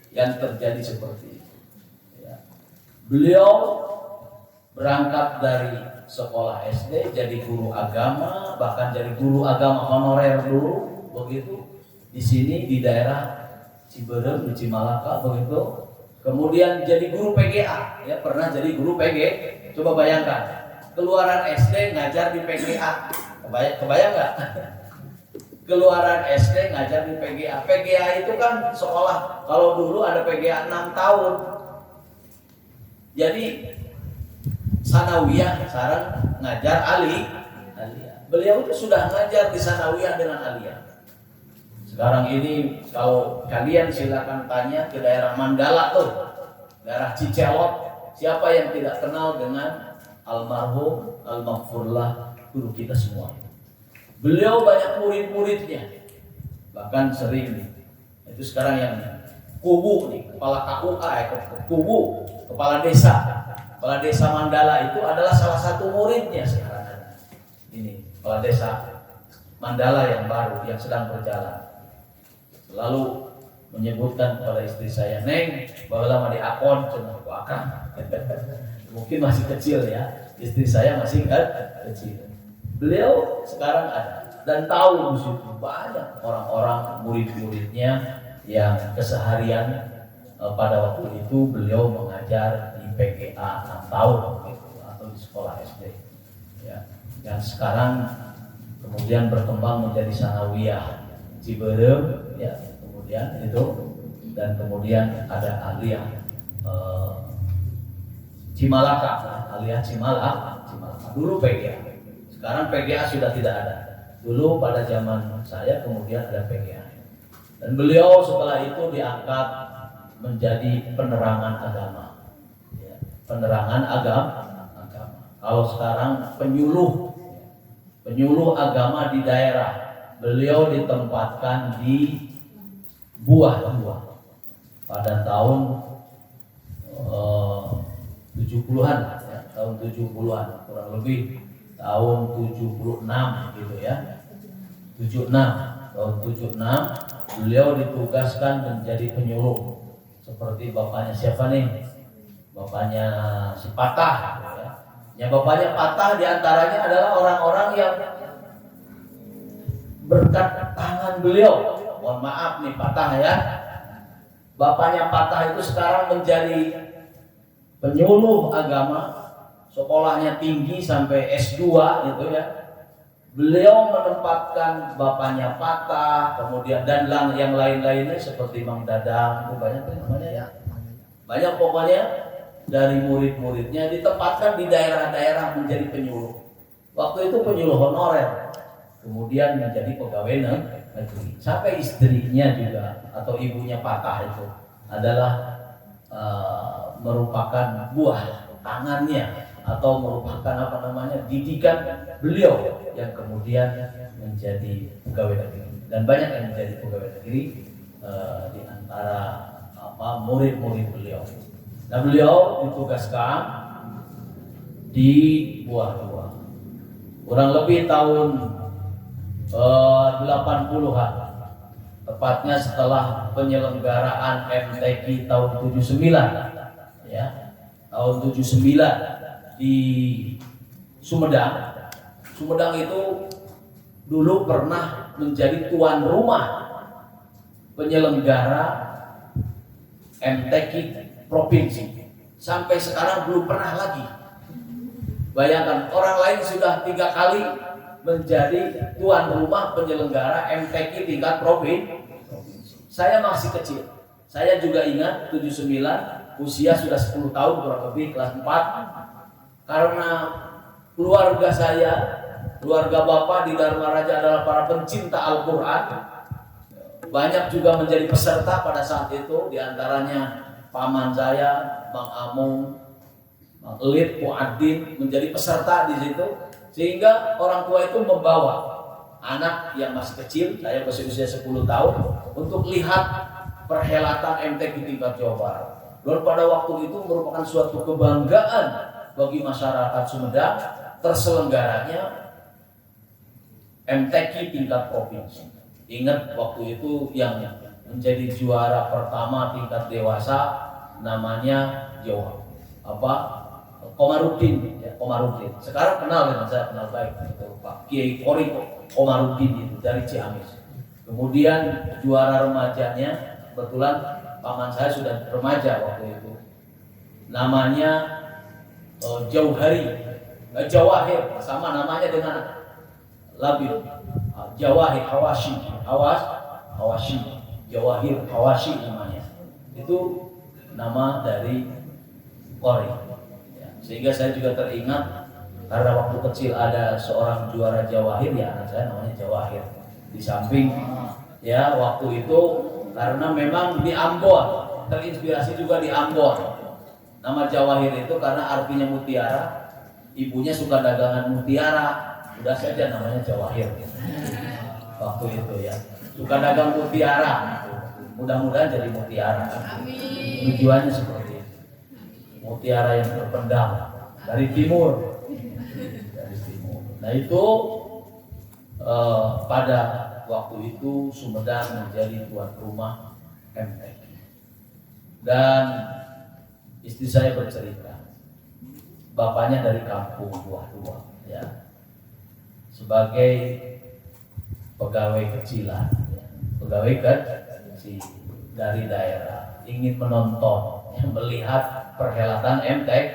yang terjadi seperti itu. Ya. Beliau berangkat dari sekolah SD jadi guru agama, bahkan jadi guru agama honorer dulu begitu di sini di daerah Ciberem di Cimalaka begitu. Kemudian jadi guru PGA, ya pernah jadi guru PGA. Coba bayangkan, keluaran SD ngajar di PGA, kebayang nggak? Keluaran SD ngajar di PGA. PGA itu kan sekolah, kalau dulu ada PGA 6 tahun. Jadi sanawiyah sekarang ngajar aliyah. Beliau itu sudah ngajar di sanawiyah dengan aliyah. Sekarang ini kalau kalian silakan tanya ke daerah Mandala tuh, daerah Cicelot, siapa yang tidak kenal dengan almarhum al-maghfurlah guru kita semua. Beliau banyak murid-muridnya, bahkan sering itu sekarang yang kubu nih, kepala KUA, kubu, kepala desa Mandala itu adalah salah satu muridnya sekarang. Ini kepala desa Mandala yang baru yang sedang berjalan. Selalu menyebutkan kepada istri saya, Neng, bahwa lama di akon, cuma aku akan. Mungkin masih kecil ya, istri saya masih kecil. Beliau sekarang ada dan tahu di situ banyak orang-orang murid-muridnya yang keseharian pada waktu itu beliau mengajar di PGA 6 tahun gitu, atau di sekolah SD ya. Yang sekarang kemudian berkembang menjadi sanawiyah Ciberem ya, kemudian itu, dan kemudian ada aliyah Cimalaka, aliyah Cimalaka dulu PGA. Sekarang PGA sudah tidak ada. Dulu pada zaman saya kemudian ada PGA. Dan beliau setelah itu diangkat menjadi penerangan agama. Ya, penerangan agama. Kalau sekarang penyuluh agama di daerah. Beliau ditempatkan di Buah pada tahun 70-an ya, tahun 70-an kurang lebih tahun 76 gitu ya. 76 tahun 76 beliau ditugaskan menjadi penyuluh seperti bapaknya siapa nih? Bapaknya si Patah ya. Ya bapaknya Patah diantaranya adalah orang-orang yang berkat tangan beliau. Mohon maaf nih Patah ya. Bapaknya Patah itu sekarang menjadi penyuluh agama, sekolahnya tinggi sampai S2 gitu ya. Beliau menempatkan bapaknya Patah, kemudian dan yang lain-lainnya seperti Mang Dadang, itu banyak namanya ya. Banyak pokoknya dari murid-muridnya ditempatkan di daerah-daerah menjadi penyuluh. Waktu itu penyuluh honorer, kemudian menjadi pegawai negeri. Sampai istrinya juga atau ibunya Patah itu adalah merupakan buah tangannya atau merupakan didikan beliau yang kemudian menjadi pegawai negeri, dan banyak yang menjadi pegawai negeri di antara murid-murid beliau. Nah beliau ditugaskan di Buah kurang lebih tahun 80-an, tepatnya setelah penyelenggaraan MTQ tahun 79 ya, tahun 79 di Sumedang. Sumedang itu dulu pernah menjadi tuan rumah penyelenggara MTQ provinsi. Sampai sekarang belum pernah lagi. Bayangkan, orang lain sudah 3 kali menjadi tuan rumah penyelenggara MTQ tingkat provinsi. Saya masih kecil. Saya juga ingat 79, usia sudah 10 tahun kurang lebih, kelas 4. Karena keluarga saya, keluarga bapak di Dharma Raja adalah para pencinta Al-Quran. Banyak juga menjadi peserta pada saat itu, diantaranya paman saya, Bang Amung, Bang Elit, Puadin menjadi peserta di situ. Sehingga orang tua itu membawa anak yang masih kecil, saya masih usia 10 tahun, untuk lihat perhelatan MTQ tingkat Jawa Barat. Dan pada waktu itu merupakan suatu kebanggaan bagi masyarakat Sumedang terselenggaranya MTQ tingkat provinsi. Ingat waktu itu yang menjadi juara pertama tingkat dewasa namanya Komarudin ya, Komarudin. Sekarang kenal dengan saya, kenal baik itu Pak Kiai Kori Komarudin itu dari Ciamis. Kemudian juara remajanya, kebetulan paman saya sudah remaja waktu itu. Namanya Jawahir, sama namanya dengan Labil. Jawahir Hawashi, Jawahir Hawashi namanya. Itu nama dari Kori. Sehingga saya juga teringat karena waktu kecil ada seorang juara Jawahir, ya anak saya namanya Jawahir. Di samping ya waktu itu karena memang di Ambon, terinspirasi juga di Ambon. Nama Jawahir itu karena artinya mutiara, ibunya suka dagangan mutiara, udah saja namanya Jawahir. Waktu itu ya, suka dagang mutiara, mudah-mudahan jadi mutiara. Tujuannya seperti mutiara yang terpendam dari timur. Nah itu pada waktu itu Sumedang menjadi tuan rumah MTQ. Dan istri saya bercerita, bapaknya dari kampung Buah ya. sebagai pegawai kecilan, ya, pegawai kecil dari daerah ingin menonton, melihat perhelatan MTQ,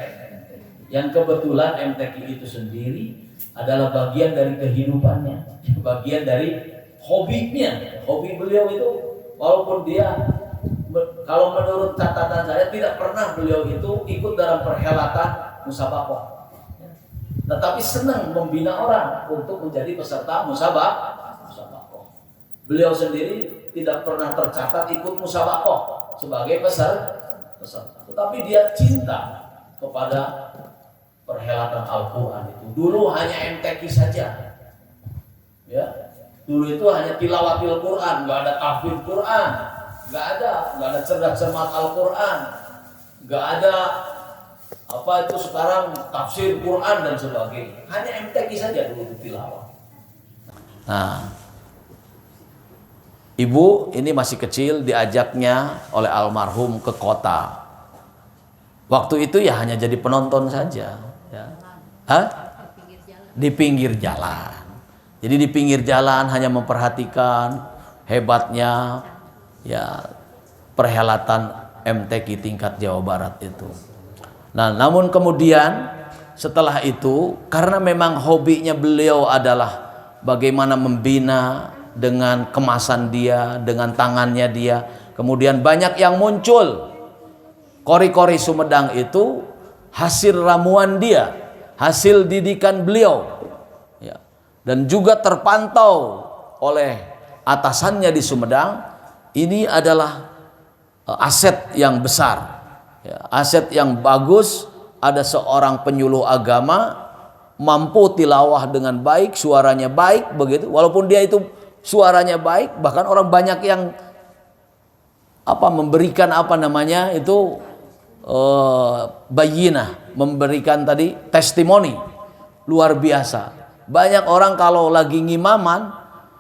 yang kebetulan MTQ itu sendiri adalah bagian dari kehidupannya, bagian dari hobinya. Hobi beliau itu, walaupun dia, kalau menurut catatan saya, tidak pernah beliau itu ikut dalam perhelatan musabaqah, tetapi senang membina orang untuk menjadi peserta musabaqah. Beliau sendiri tidak pernah tercatat ikut musabaqah sebagai peserta, tetapi dia cinta kepada perhelatan Al-Quran itu. Dulu hanya MTQ saja, ya. Dulu itu hanya tilawatil Quran, nggak ada tahfidz Quran, nggak ada cerdas cermat Al-Quran, nggak ada apa itu sekarang tafsir Quran dan sebagainya. Hanya MTQ saja dulu tilawah. Nah, ibu ini masih kecil, diajaknya oleh almarhum ke kota. Waktu itu ya hanya jadi penonton saja, ya. Di pinggir jalan. Jadi di pinggir jalan hanya memperhatikan hebatnya ya perhelatan MTQ tingkat Jawa Barat itu. Nah, namun kemudian setelah itu, karena memang hobinya beliau adalah bagaimana membina dengan kemasan dia, dengan tangannya dia, kemudian banyak yang muncul. Kori-kori Sumedang itu hasil ramuan dia, hasil didikan beliau, ya. Dan juga terpantau oleh atasannya di Sumedang. Ini adalah aset yang besar, ya, aset yang bagus. Ada seorang penyuluh agama mampu tilawah dengan baik, suaranya baik begitu. Walaupun dia itu suaranya baik, bahkan orang banyak yang memberikan itu bayinah, memberikan tadi testimoni luar biasa. Banyak orang kalau lagi ngimaman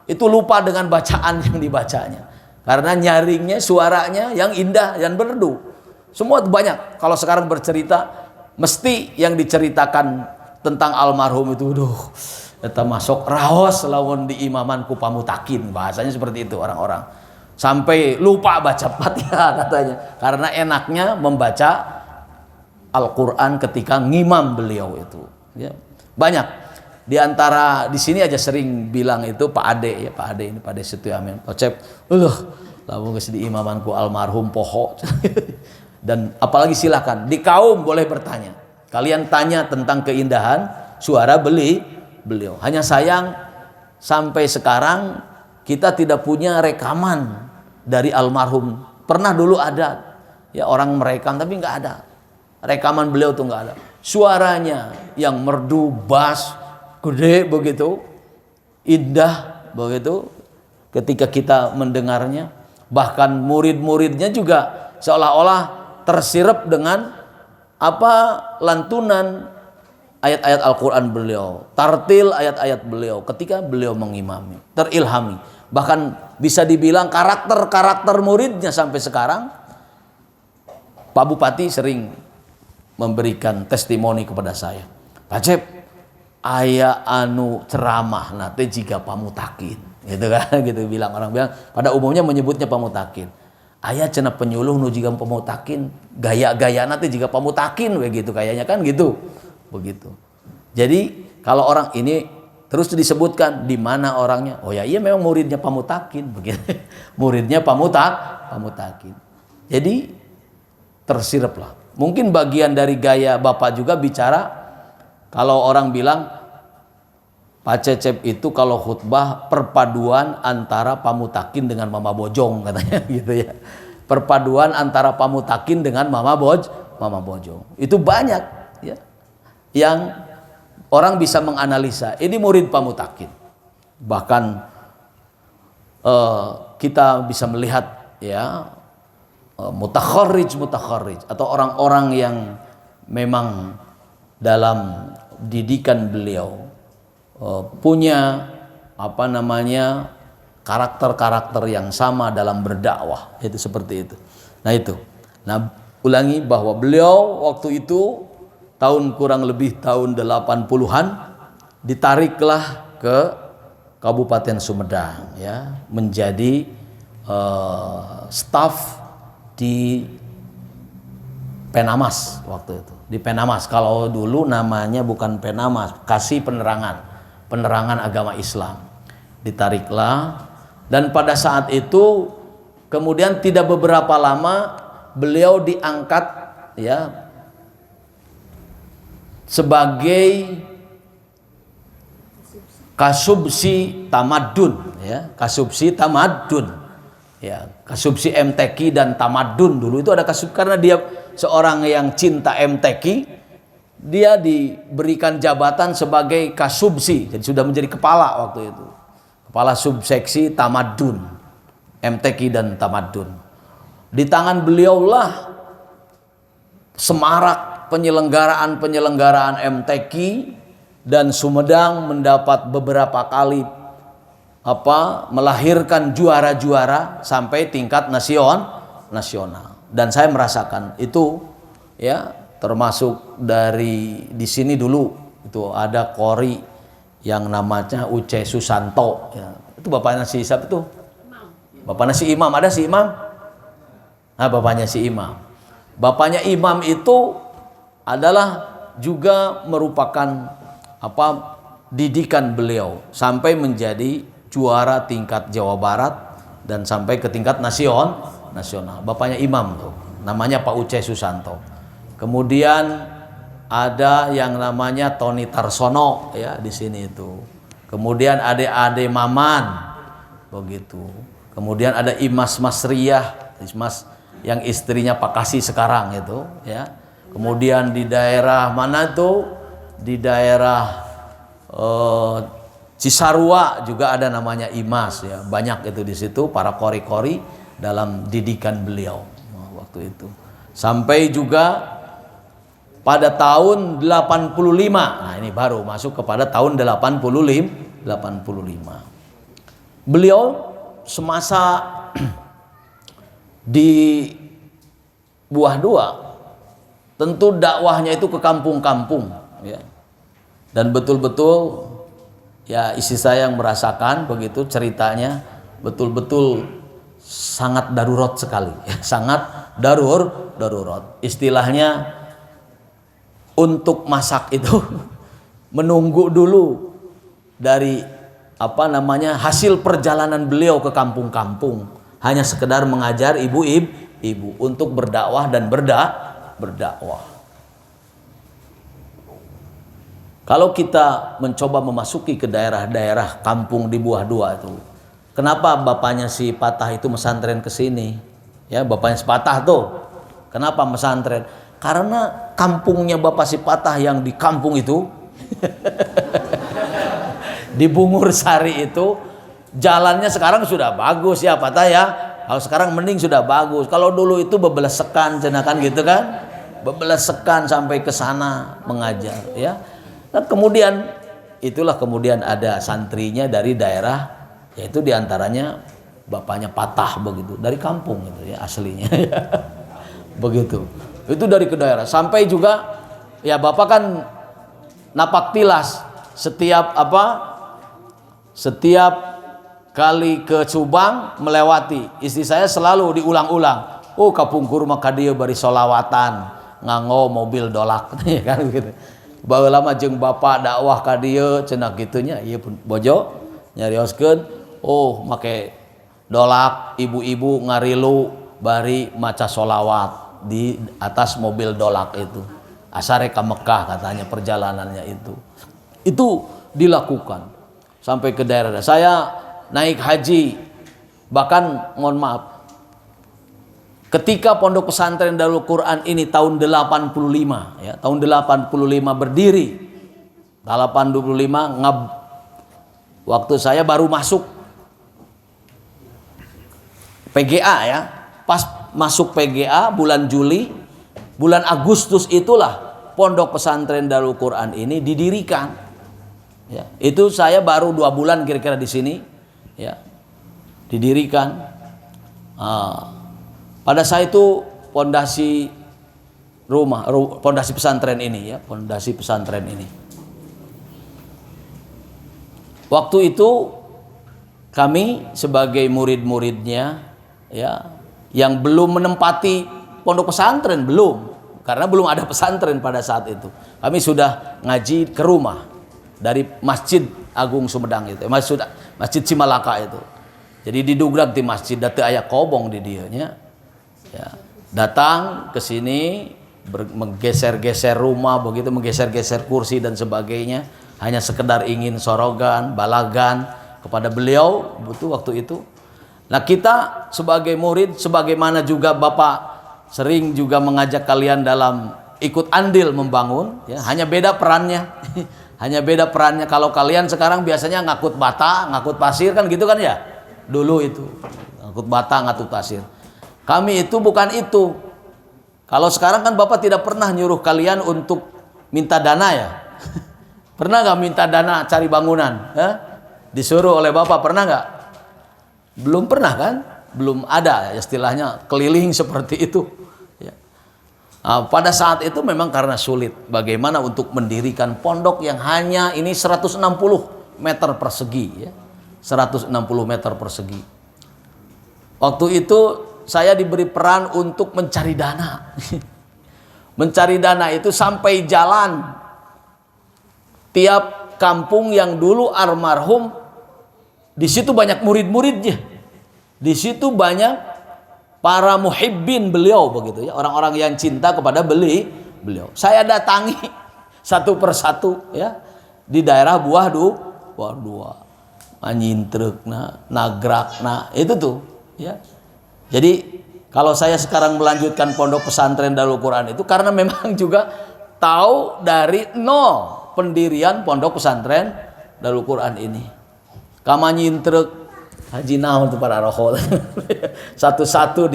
itu lupa dengan bacaan yang dibacanya, karena nyaringnya, suaranya yang indah dan merdu. Semua banyak. Kalau sekarang bercerita, mesti yang diceritakan tentang almarhum itu, kita masuk raos lawan di imaman ku pamutakin, bahasanya seperti itu orang-orang. Sampai lupa baca Fatihah katanya, karena enaknya membaca Al-Quran ketika ngimam beliau itu, ya. Banyak. Di antara di sini aja sering bilang itu Pak Ade, ya, Pak Ade ini, Pak Ade Setu Amin, Pak Cep, lamun geus di imamanku almarhum poho. Dan apalagi silakan di kaum boleh bertanya. Kalian tanya tentang keindahan suara beliau. Hanya sayang sampai sekarang kita tidak punya rekaman dari almarhum. Pernah dulu ada, ya, orang merekam, tapi nggak ada. Rekaman beliau tuh nggak ada. Suaranya yang merdu, bass, gede begitu, indah begitu ketika kita mendengarnya. Bahkan murid-muridnya juga seolah-olah tersirap dengan lantunan ayat-ayat Al-Quran beliau, tartil ayat-ayat beliau ketika beliau mengimami, terilhami. Bahkan bisa dibilang karakter muridnya sampai sekarang. Pak Bupati sering memberikan testimoni kepada saya, Pak Cep, aya anu ceramah nate jika pamutakin, gitu kan, gitu orang bilang. Pada umumnya menyebutnya pamutakin. Aya cenah penyuluh nu jiga pamutakin, gaya-gaya nanti jika pamutakin begitu kayaknya kan gitu. Begitu. Jadi kalau orang ini terus disebutkan di mana orangnya, oh ya iya memang muridnya pamutakin begitu. Muridnya pamutakin. Jadi tersiraplah. Mungkin bagian dari gaya Bapak juga bicara, kalau orang bilang Pak Cecep itu kalau khutbah perpaduan antara pamutakin dengan mama bojong katanya gitu ya. Perpaduan antara pamutakin dengan mama bojong. Itu banyak, ya, yang orang bisa menganalisa. Ini murid pamutakin. Bahkan kita bisa melihat, ya, mutakharrij atau orang-orang yang memang dalam didikan beliau punya karakter-karakter yang sama dalam berdakwah, itu seperti itu. Nah, ulangi bahwa beliau waktu itu tahun kurang lebih tahun 80-an ditariklah ke Kabupaten Sumedang, ya, menjadi staf di Penamas waktu itu. Di Penamas, kalau dulu namanya bukan Penamas, Kasih Penerangan Agama Islam. Ditariklah, dan pada saat itu kemudian tidak beberapa lama beliau diangkat, ya, sebagai Kasubsi Tamadun, ya, Kasubsi Tamadun, ya, Kasubsi MTQ dan Tamadun. Dulu itu ada kasub, karena dia seorang yang cinta MTQ, dia diberikan jabatan sebagai Kasubsi, jadi sudah menjadi kepala waktu itu, kepala subseksi Tamadun, MTQ dan Tamadun. Di tangan beliaulah semarak penyelenggaraan MTQ, dan Sumedang mendapat beberapa kali melahirkan juara-juara sampai tingkat nasional. Dan saya merasakan itu, ya, termasuk dari di sini dulu itu ada kori yang namanya Uce Susanto, ya. Itu bapaknya si siapa itu? Bapaknya si Imam, ada si Imam? Nah, bapaknya si Imam. Bapaknya Imam itu adalah juga merupakan didikan beliau sampai menjadi juara tingkat Jawa Barat dan sampai ke tingkat nasional. Bapaknya Imam tuh, namanya Pak Uce Susanto. Kemudian ada yang namanya Tony Tarsono, ya, di sini itu. Kemudian Ade Maman, begitu. Kemudian ada Imas Masriyah, Imas yang istrinya Pak Kasih sekarang itu, ya. Kemudian di daerah mana tuh? Di daerah Cisarua juga ada namanya Imas, ya. Banyak itu di situ para kori-kori dalam didikan beliau waktu itu. Sampai juga pada tahun 85. Nah, ini baru masuk kepada tahun 85. Beliau semasa di Buah Dua tentu dakwahnya itu ke kampung-kampung, ya. Dan betul-betul, ya, istri saya yang merasakan begitu ceritanya, betul-betul sangat darurat sekali, ya, sangat darurat. Istilahnya untuk masak itu menunggu dulu dari hasil perjalanan beliau ke kampung-kampung, hanya sekedar mengajar ibu-ibu untuk berdakwah dan berdakwah. Kalau kita mencoba memasuki ke daerah-daerah kampung di Buah Dua itu, kenapa bapaknya si Patah itu mesantren ke sini? Ya, bapaknya si Patah tuh, kenapa mesantren? Karena kampungnya bapak si Patah yang di kampung itu, di Bungur Sari itu, jalannya sekarang sudah bagus, ya Patah, ya. Kalau sekarang mending sudah bagus. Kalau dulu itu bebelesekan, cenakan gitu kan, bebelesekan sampai ke sana mengajar, ya. Dan kemudian kemudian ada santrinya dari daerah, yaitu diantaranya bapaknya Patah begitu, dari kampung gitu, ya, aslinya. Begitu. Itu dari ke daerah. Sampai juga, ya, bapak kan napak tilas setiap kali ke Subang melewati. Istri saya selalu diulang-ulang. Oh, kapung kurma kadieu bari solawatan, nganggo mobil dolak, ya kan gitu. Bawa lama jeung bapak dakwah ka dieu cenah gitunya, ieu pun bojo nyarioskeun, oh make dolak, ibu-ibu ngarilu bari maca solawat di atas mobil dolak itu. Asare ka Mekah katanya perjalanannya itu. Itu dilakukan sampai ke daerah. Saya naik haji, bahkan mohon maaf, ketika pondok pesantren Darul Quran ini tahun 85, ya, tahun 85 berdiri, 85 waktu saya baru masuk PGA, ya. Pas masuk PGA bulan Juli, bulan Agustus itulah pondok pesantren Darul Quran ini didirikan. Ya, itu saya baru 2 bulan kira-kira di sini, ya, didirikan. Pada saat itu pondasi pondasi pesantren ini, ya, pondasi pesantren ini. Waktu itu kami sebagai murid-muridnya ya, yang belum menempati pondok pesantren, belum, karena belum ada pesantren pada saat itu. Kami sudah ngaji ke rumah dari Masjid Agung Sumedang itu, Masjid Cimalaka itu. Jadi didugrak di masjid, datu aya kobong di dianya. Ya, datang ke sini, menggeser-geser rumah begitu, menggeser-geser kursi dan sebagainya, hanya sekedar ingin sorogan, balagan kepada beliau butuh waktu itu. Nah, kita sebagai murid, sebagaimana juga Bapak sering juga mengajak kalian dalam ikut andil membangun, ya, hanya beda perannya. Hanya beda perannya. Kalau kalian sekarang biasanya ngakut bata, ngakut pasir kan gitu kan ya? Dulu itu ngakut bata, ngakut pasir. Kami itu bukan itu. Kalau sekarang kan Bapak tidak pernah nyuruh kalian untuk minta dana ya? Pernah nggak minta dana cari bangunan? Disuruh oleh Bapak, pernah nggak? Belum pernah kan? Belum ada istilahnya keliling seperti itu. Ya. Nah, pada saat itu memang karena sulit. Bagaimana untuk mendirikan pondok yang hanya ini 160 meter persegi. Ya. 160 meter persegi. Waktu itu saya diberi peran untuk mencari dana. Mencari dana itu sampai jalan. Tiap kampung yang dulu almarhum, di situ banyak murid-muridnya. Di situ banyak para muhibbin beliau begitu ya, orang-orang yang cinta kepada beliau. Saya datangi satu persatu ya di daerah Buah Dua, Anyintrukna, Nagrakna, itu tuh ya. Jadi kalau saya sekarang melanjutkan pondok pesantren Darul Quran itu karena memang juga tahu dari nol pendirian pondok pesantren Darul Quran ini. Kamanyintruk Haji naon itu para rohol. Satu-satu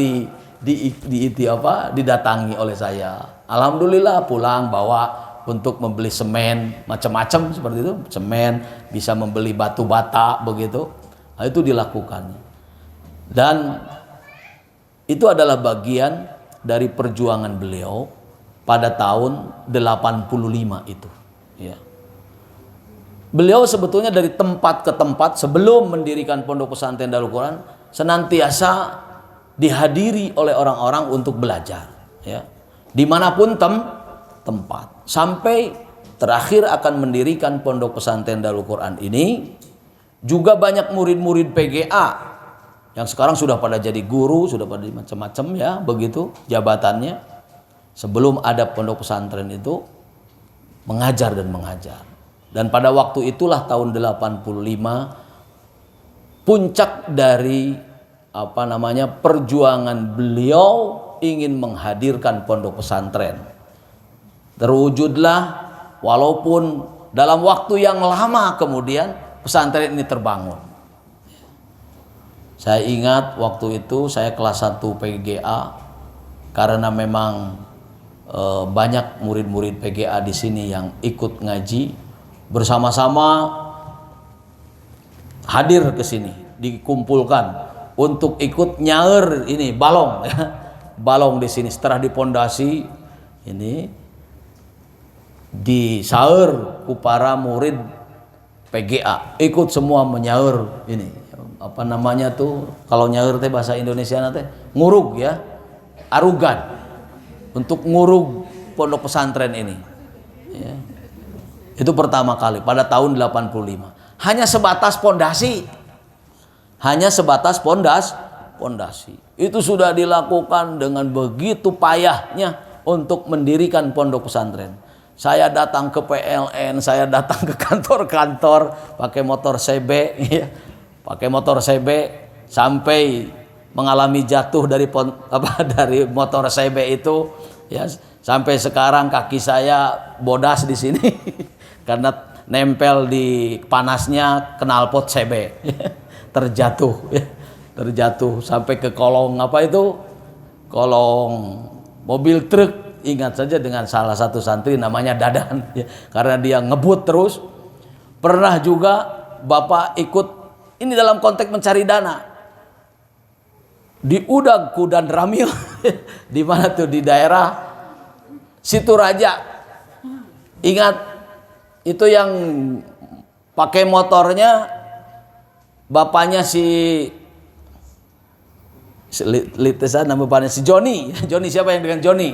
didatangi oleh saya. Alhamdulillah pulang bawa untuk membeli semen macam-macam seperti itu, semen, bisa membeli batu bata begitu. Nah, itu dilakukan. Dan itu adalah bagian dari perjuangan beliau pada tahun 85 itu. Ya. Beliau sebetulnya dari tempat ke tempat sebelum mendirikan pondok pesantren Darul Quran senantiasa dihadiri oleh orang-orang untuk belajar, ya, dimanapun tempat, sampai terakhir akan mendirikan pondok pesantren Darul Quran ini. Juga banyak murid-murid PGA yang sekarang sudah pada jadi guru, sudah pada macam-macam ya begitu jabatannya. Sebelum ada pondok pesantren itu mengajar dan mengajar. Dan pada waktu itulah tahun 85 puncak dari perjuangan beliau ingin menghadirkan pondok pesantren. Terwujudlah walaupun dalam waktu yang lama kemudian pesantren ini terbangun. Saya ingat waktu itu saya kelas 1 PGA karena memang banyak murid-murid PGA di sini yang ikut ngaji. Bersama-sama hadir ke sini, dikumpulkan untuk ikut nyaur ini balong ya. Balong di sini setelah dipondasi ini disaur ku para murid PGA, ikut semua menyaur ini. Apa namanya tuh kalau nyaur teh bahasa Indonesia teh ngurug ya. Arugan untuk ngurug pondok pesantren ini. Ya. Itu pertama kali pada tahun 85. Hanya sebatas pondasi. Hanya sebatas pondasi. Itu sudah dilakukan dengan begitu payahnya untuk mendirikan pondok pesantren. Saya datang ke PLN, saya datang ke kantor-kantor pakai motor CB ya. Pakai motor CB sampai mengalami jatuh dari motor CB itu ya, sampai sekarang kaki saya bodas di sini. Karena nempel di panasnya knalpot CB terjatuh sampai ke kolong kolong mobil truk. Ingat saja dengan salah satu santri namanya Dadan ya, karena dia ngebut terus. Pernah juga Bapak ikut ini dalam konteks mencari dana di Udag Kudan Ramil di mana tuh di daerah Situraja. Ingat itu yang pakai motornya bapaknya si Litesan, nama bapaknya si Joni. Joni siapa yang dengan Joni?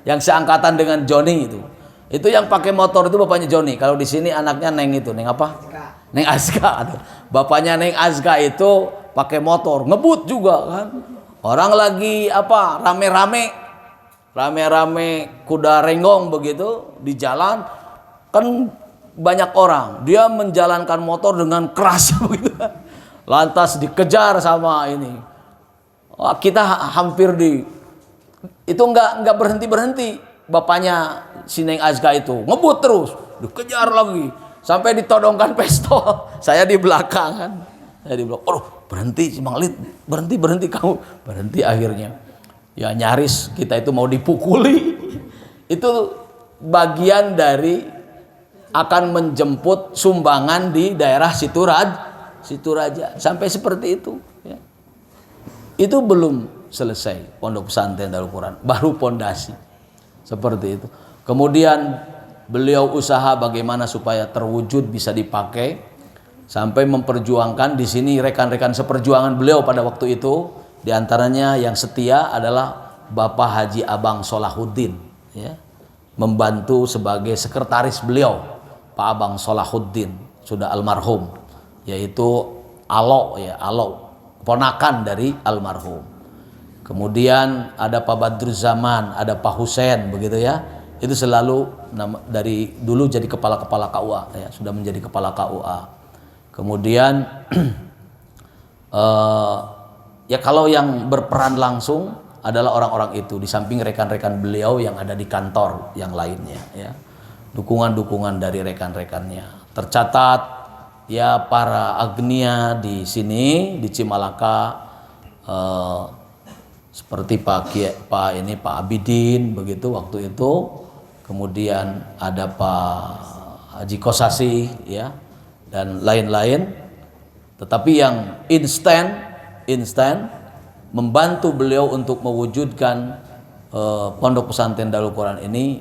Yang seangkatan dengan Joni itu. Itu yang pakai motor itu bapaknya Joni. Kalau di sini anaknya Neng itu, Neng apa? Neng Azka. Bapaknya Neng Azka itu pakai motor, ngebut juga kan. Orang lagi apa? Rame-rame kuda renggong begitu di jalan, kan banyak orang. Dia menjalankan motor dengan keras begitu. Lantas dikejar sama ini. Kita hampir itu nggak berhenti. Bapaknya si Neng Azka itu ngebut terus, dikejar lagi sampai ditodongkan pistol. Saya di belakang kan. Saya di belakang. Oh, berhenti si Mang Lid, berhenti kamu. Berhenti akhirnya. Ya nyaris kita itu mau dipukuli. Itu bagian dari akan menjemput sumbangan di daerah Situraja. Sampai seperti itu. Ya. Itu belum selesai pondok pesantren Darul Quran, baru pondasi seperti itu. Kemudian beliau usaha bagaimana supaya terwujud bisa dipakai, sampai memperjuangkan di sini rekan-rekan seperjuangan beliau pada waktu itu, diantaranya yang setia adalah Bapak Haji Abang Solahuddin, ya, membantu sebagai sekretaris beliau. Pak Abang Solahuddin sudah almarhum, yaitu Alo, ponakan dari almarhum. Kemudian ada Pak Badruzzaman, ada Pak Husain begitu ya. Itu selalu dari dulu jadi kepala-kepala KUA ya, sudah menjadi kepala KUA. Kemudian ya kalau yang berperan langsung adalah orang-orang itu di samping rekan-rekan beliau yang ada di kantor yang lainnya ya. Dukungan-dukungan dari rekan-rekannya. Tercatat ya para agnia di sini di Cimalaka, seperti Pak Abidin begitu waktu itu. Kemudian ada Pak Haji Kosasi ya, dan lain-lain. Tetapi yang instan membantu beliau untuk mewujudkan pondok pesantren Darul Quran ini,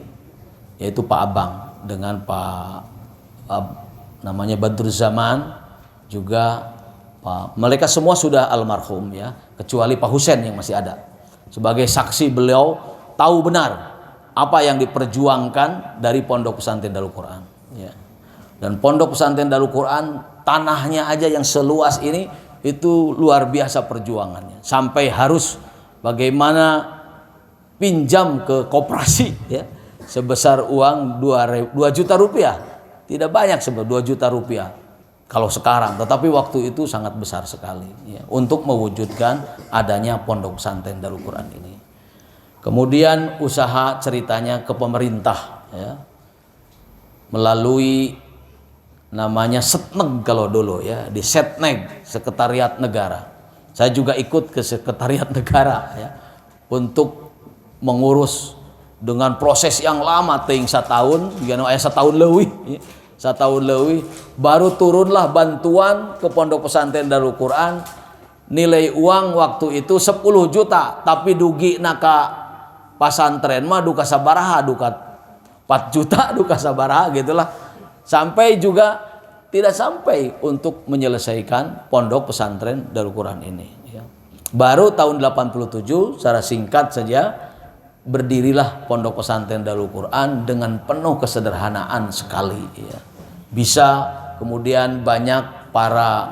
yaitu Pak Abang dengan Pak namanya Badruzzaman juga. Mereka semua sudah almarhum ya, kecuali Pak Husain yang masih ada. Sebagai saksi beliau tahu benar apa yang diperjuangkan dari pondok pesantren Darul Quran ya. Dan pondok pesantren Darul Quran tanahnya aja yang seluas ini itu luar biasa perjuangannya. Sampai harus bagaimana pinjam ke koperasi ya, sebesar uang 2 juta rupiah. Tidak banyak sebesar 2 juta rupiah kalau sekarang, tetapi waktu itu sangat besar sekali ya, untuk mewujudkan adanya pondok pesantren Darul Quran ini. Kemudian usaha ceritanya ke pemerintah ya, melalui namanya Setneg kalau dulu ya, di Setneg, Sekretariat Negara. Saya juga ikut ke Sekretariat Negara ya, untuk mengurus dengan proses yang lama, ting setahun, setahun lebih ya. Setahun lebih baru turunlah bantuan ke pondok pesantren Darul Quran. Nilai uang waktu itu 10 juta, tapi dugi naka pasantren mah duka sabaraha, duka 4 juta duka sabaraha gitulah. Sampai juga tidak sampai untuk menyelesaikan pondok pesantren Darul Quran ini ya. Baru tahun 87 secara singkat saja berdirilah pondok pesantren Darul Quran dengan penuh kesederhanaan sekali ya. Bisa kemudian banyak para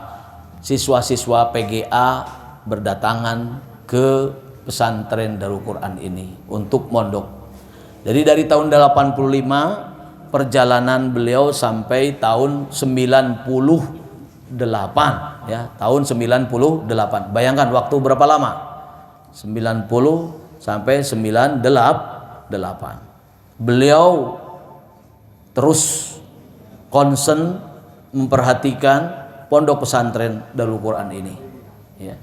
siswa-siswa PGA berdatangan ke pesantren Darul Quran ini untuk mondok. Jadi dari tahun 85 perjalanan beliau sampai tahun 98 ya, tahun 98. Bayangkan waktu berapa lama? 90 sampai 98. Beliau terus concern memperhatikan pondok pesantren Darul Quran ini ya.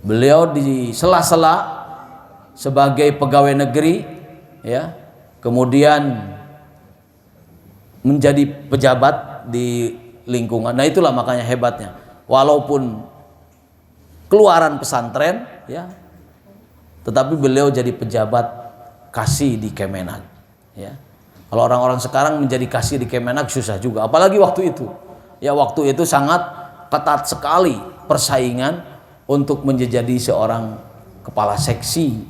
Beliau di sela-sela sebagai pegawai negeri ya, kemudian menjadi pejabat di lingkungan. Nah itulah makanya hebatnya, walaupun keluaran pesantren ya, tetapi beliau jadi pejabat kasih di Kemenag ya. Kalau orang-orang sekarang menjadi kasih di Kemenag susah juga, apalagi waktu itu Ya waktu itu sangat ketat sekali persaingan untuk menjadi seorang kepala seksi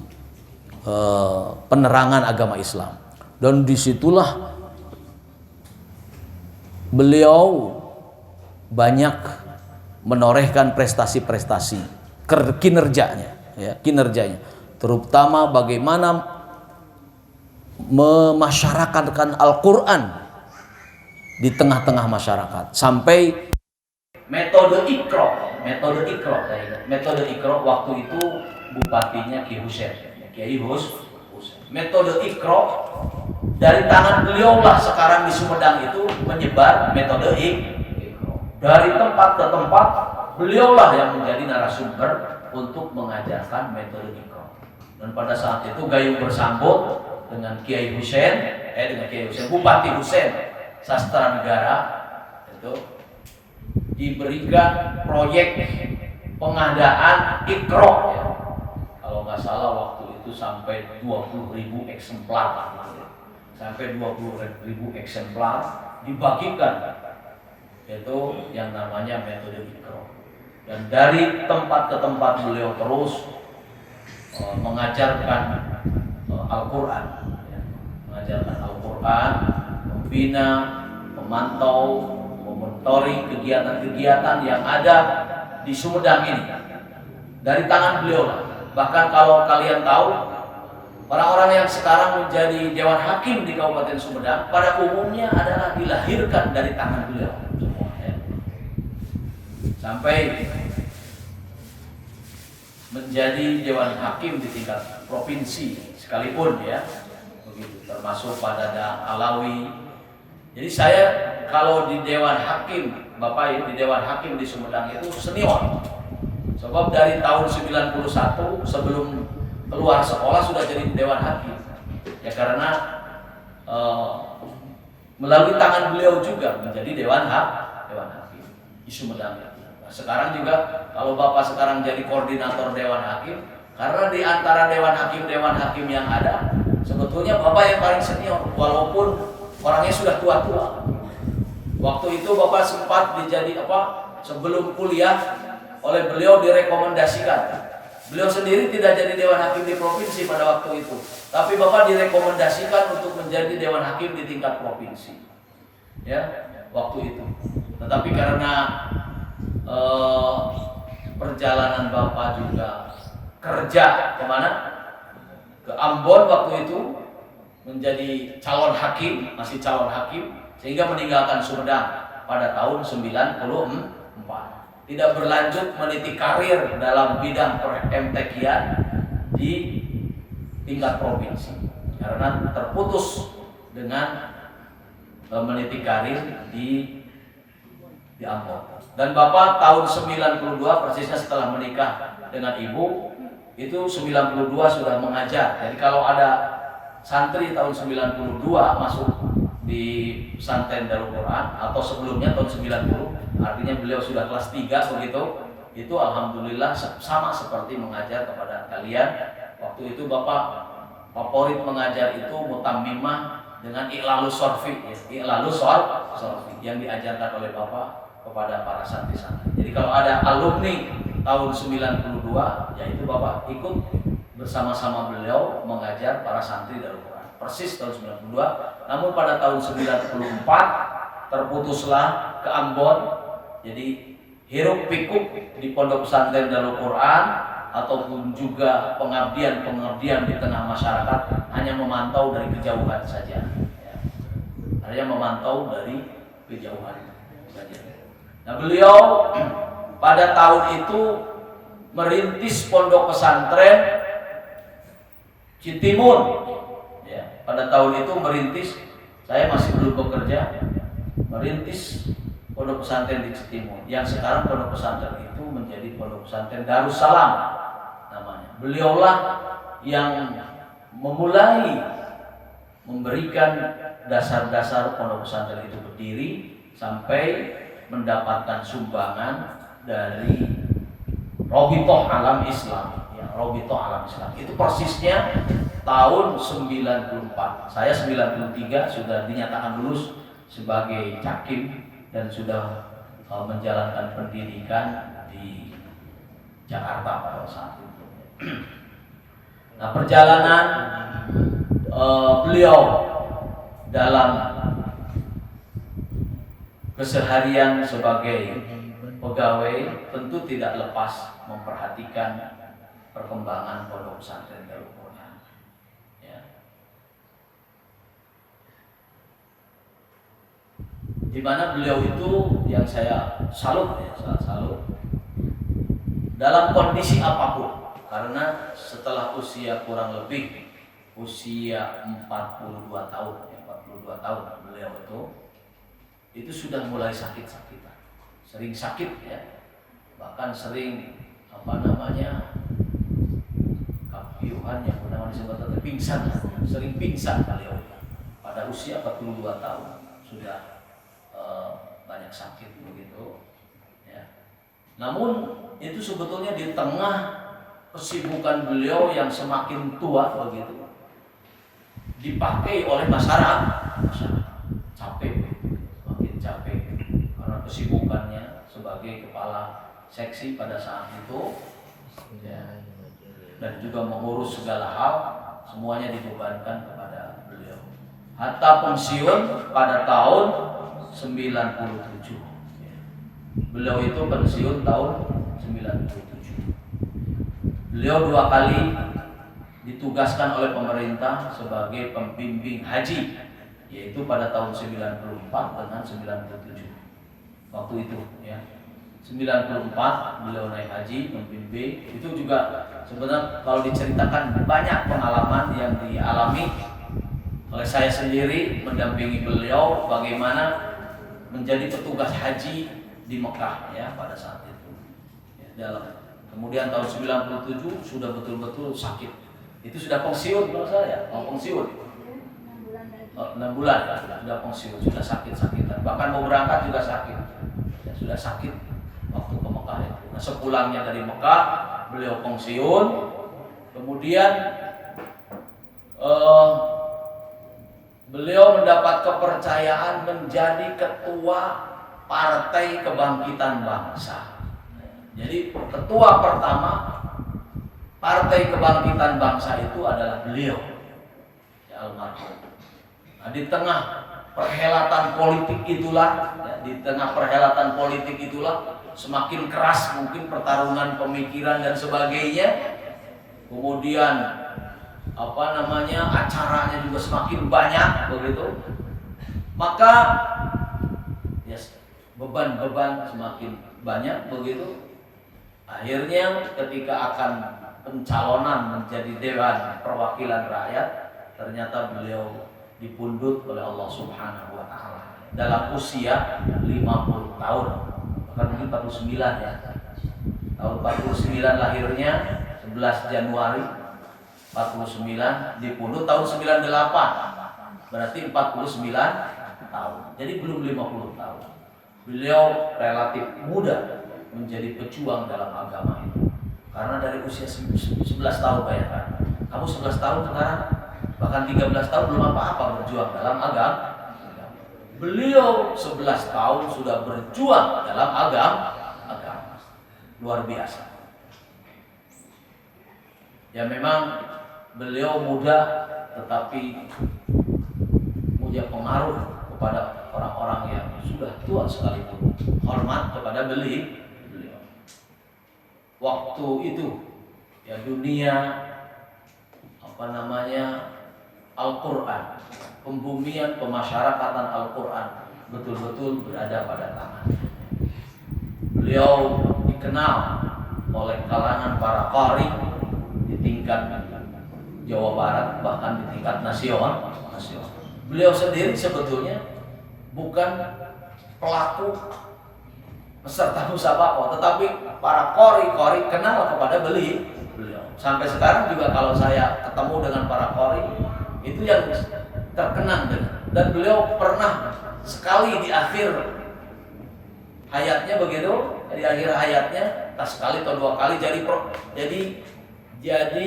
penerangan agama Islam. Dan disitulah beliau banyak menorehkan prestasi-prestasi kinerjanya, terutama bagaimana memasyarakatkan Al-Quran di tengah-tengah masyarakat, sampai metode Iqra waktu itu bupatinya Kiai Husain. Metode Iqra dari tangan beliau lah sekarang di Sumedang itu menyebar metode Iqra. Dari tempat ke tempat beliaulah yang menjadi narasumber untuk mengajarkan metode Iqra. Dan pada saat itu gayung bersambut dengan Kiai Husain, Bupati Husain Sastra Negara itu diberikan proyek pengadaan Iqra, ya. Kalau nggak salah waktu itu sampai 20.000 eksemplar, sampai 20.000 eksemplar dibagikan, itu yang namanya metode Iqra. Dan dari tempat ke tempat beliau terus mengajarkan Al-Quran, ya. Mengajarkan Al-Quran, membina, memantau, memonitoring kegiatan-kegiatan yang ada di Sumedang ini dari tangan beliau. Bahkan kalau kalian tahu, orang-orang yang sekarang menjadi Dewan Hakim di Kabupaten Sumedang pada umumnya adalah dilahirkan dari tangan beliau semua, ya. Sampai menjadi Dewan Hakim di tingkat provinsi sekalipun, ya, begitu, termasuk pada Alawi. Jadi saya kalau di Dewan Hakim, Bapak di Dewan Hakim di Sumedang itu senior. Sebab dari tahun 91 sebelum keluar sekolah sudah jadi Dewan Hakim. Ya karena melalui tangan beliau juga menjadi Dewan Hakim di Sumedang. Nah, sekarang juga kalau Bapak sekarang jadi koordinator Dewan Hakim, karena di antara Dewan Hakim yang ada, sebetulnya Bapak yang paling senior walaupun orangnya sudah tua-tua. Waktu itu Bapak sempat sebelum kuliah oleh beliau direkomendasikan. Beliau sendiri tidak jadi Dewan Hakim di provinsi pada waktu itu, tapi Bapak direkomendasikan untuk menjadi Dewan Hakim di tingkat provinsi, ya, waktu itu. Tetapi karena perjalanan Bapak juga kerja kemana? Ke Ambon waktu itu menjadi calon hakim, masih calon hakim, sehingga meninggalkan Sumedang pada tahun 94. Tidak berlanjut meniti karir dalam bidang MTQ-an di tingkat provinsi karena terputus dengan meniti karir di Ambon. Dan Bapak tahun 92 persisnya setelah menikah dengan ibu itu 92 sudah mengajar. Jadi kalau ada santri tahun 92 masuk di pesantren Darul Quran atau sebelumnya tahun 90, artinya beliau sudah kelas 3 begitu, itu alhamdulillah sama seperti mengajar kepada kalian. Waktu itu Bapak favorit mengajar itu mutammimah dengan I'lalus Sorfi, yang diajarkan oleh Bapak kepada para santri-santri. Jadi kalau ada alumni tahun 92, yaitu Bapak ikut bersama-sama beliau mengajar para santri Darul Quran. Persis tahun 92, namun pada tahun 94 terputuslah ke Ambon. Jadi hiruk pikuk di pondok pesantren Darul Quran ataupun juga pengabdian di tengah masyarakat hanya memantau dari kejauhan saja, ya. Hanya memantau dari kejauhan saja. Nah, beliau pada tahun itu merintis pondok pesantren Citimun. Ya, pada tahun itu merintis, saya masih belum bekerja, merintis pondok pesantren di Citimun, yang sekarang pondok pesantren itu menjadi pondok pesantren Darussalam namanya. Beliaulah yang memulai memberikan dasar-dasar pondok pesantren itu berdiri sampai mendapatkan sumbangan dari Robitoh Alam Islam, ya, Robitoh Alam Islam. Itu persisnya tahun 94. Saya 93 sudah dinyatakan lulus sebagai cakim dan sudah menjalankan pendidikan di Jakarta pada saat itu. Nah, perjalanan beliau dalam keseharian sebagai pegawai tentu tidak lepas memperhatikan perkembangan pondok pesantren Darul Quran. Ya. Di mana beliau itu yang saya salut, dalam kondisi apapun, karena setelah usia kurang lebih usia 42 tahun beliau itu sudah mulai sakit-sakitan, sering sakit ya, bahkan sering kapiuhan yang namanya disebut pingsan, sering pingsan beliau pada usia 42 tahun sudah banyak sakit begitu ya. Namun itu sebetulnya di tengah kesibukan beliau yang semakin tua begitu, dipakai oleh masyarakat capek, semakin capek karena kesibukannya sebagai kepala seksi pada saat itu ya, dan juga mengurus segala hal, semuanya dibebankan kepada beliau. Hatta pensiun pada tahun 97. Beliau itu pensiun tahun 97. Beliau 2 kali ditugaskan oleh pemerintah sebagai pembimbing haji, yaitu pada tahun 94 dengan 97. Waktu itu ya. 94 beliau naik haji membimbing. Itu juga sebenarnya kalau diceritakan banyak pengalaman yang dialami oleh saya sendiri mendampingi beliau bagaimana menjadi petugas haji di Mekah ya pada saat itu. Ya, kemudian tahun 97 sudah betul-betul sakit. Itu sudah pensiun kalau saya, pensiun. 6 bulan ya, sudah pensiun, sudah sakit-sakitan. Bahkan mau berangkat juga sakit. Ya, sudah sakit waktu ke Mekah itu. Nah, sepulangnya dari Mekah, beliau pensiun. Kemudian beliau mendapat kepercayaan menjadi ketua Partai Kebangkitan Bangsa. Jadi ketua pertama Partai Kebangkitan Bangsa itu adalah beliau, ya, almarhum. Nah, di tengah perhelatan politik itulah, semakin keras mungkin pertarungan pemikiran dan sebagainya. Kemudian acaranya juga semakin banyak begitu. Maka beban-beban semakin banyak begitu. Akhirnya ketika akan pencalonan menjadi Dewan Perwakilan Rakyat, ternyata beliau dipundut oleh Allah Subhanahu wa taala dalam usia 50 tahun, bahkan mungkin 49 ya. Tahun 49 lahirnya, 11 Januari 49, dipundut tahun 98. Berarti 49 tahun. Jadi belum 50 tahun. Beliau relatif muda menjadi pejuang dalam agama itu. Karena dari usia 11 tahun, bayangkan. Kamu 11 tahun sekarang, bahkan 13 tahun belum apa-apa berjuang dalam agama. Beliau 11 tahun sudah berjuang dalam agama. Luar biasa. Ya memang beliau muda, tetapi punya pengaruh kepada orang-orang yang sudah tua sekalipun. Hormat kepada beliau. Waktu itu ya dunia Al-Quran, pembumian pemasyarakatan Al-Quran betul-betul berada pada tangan. Beliau dikenal oleh kalangan para qari di tingkat Jawa Barat, bahkan di tingkat nasional. Beliau sendiri sebetulnya bukan pelaku peserta musabaqah, tetapi para qari kenal kepada beliau. Sampai sekarang juga kalau saya ketemu dengan para qari, itu yang terkenang dan beliau pernah sekali di akhir hayatnya begitu, di akhir hayatnya tak sekali atau 2 kali jadi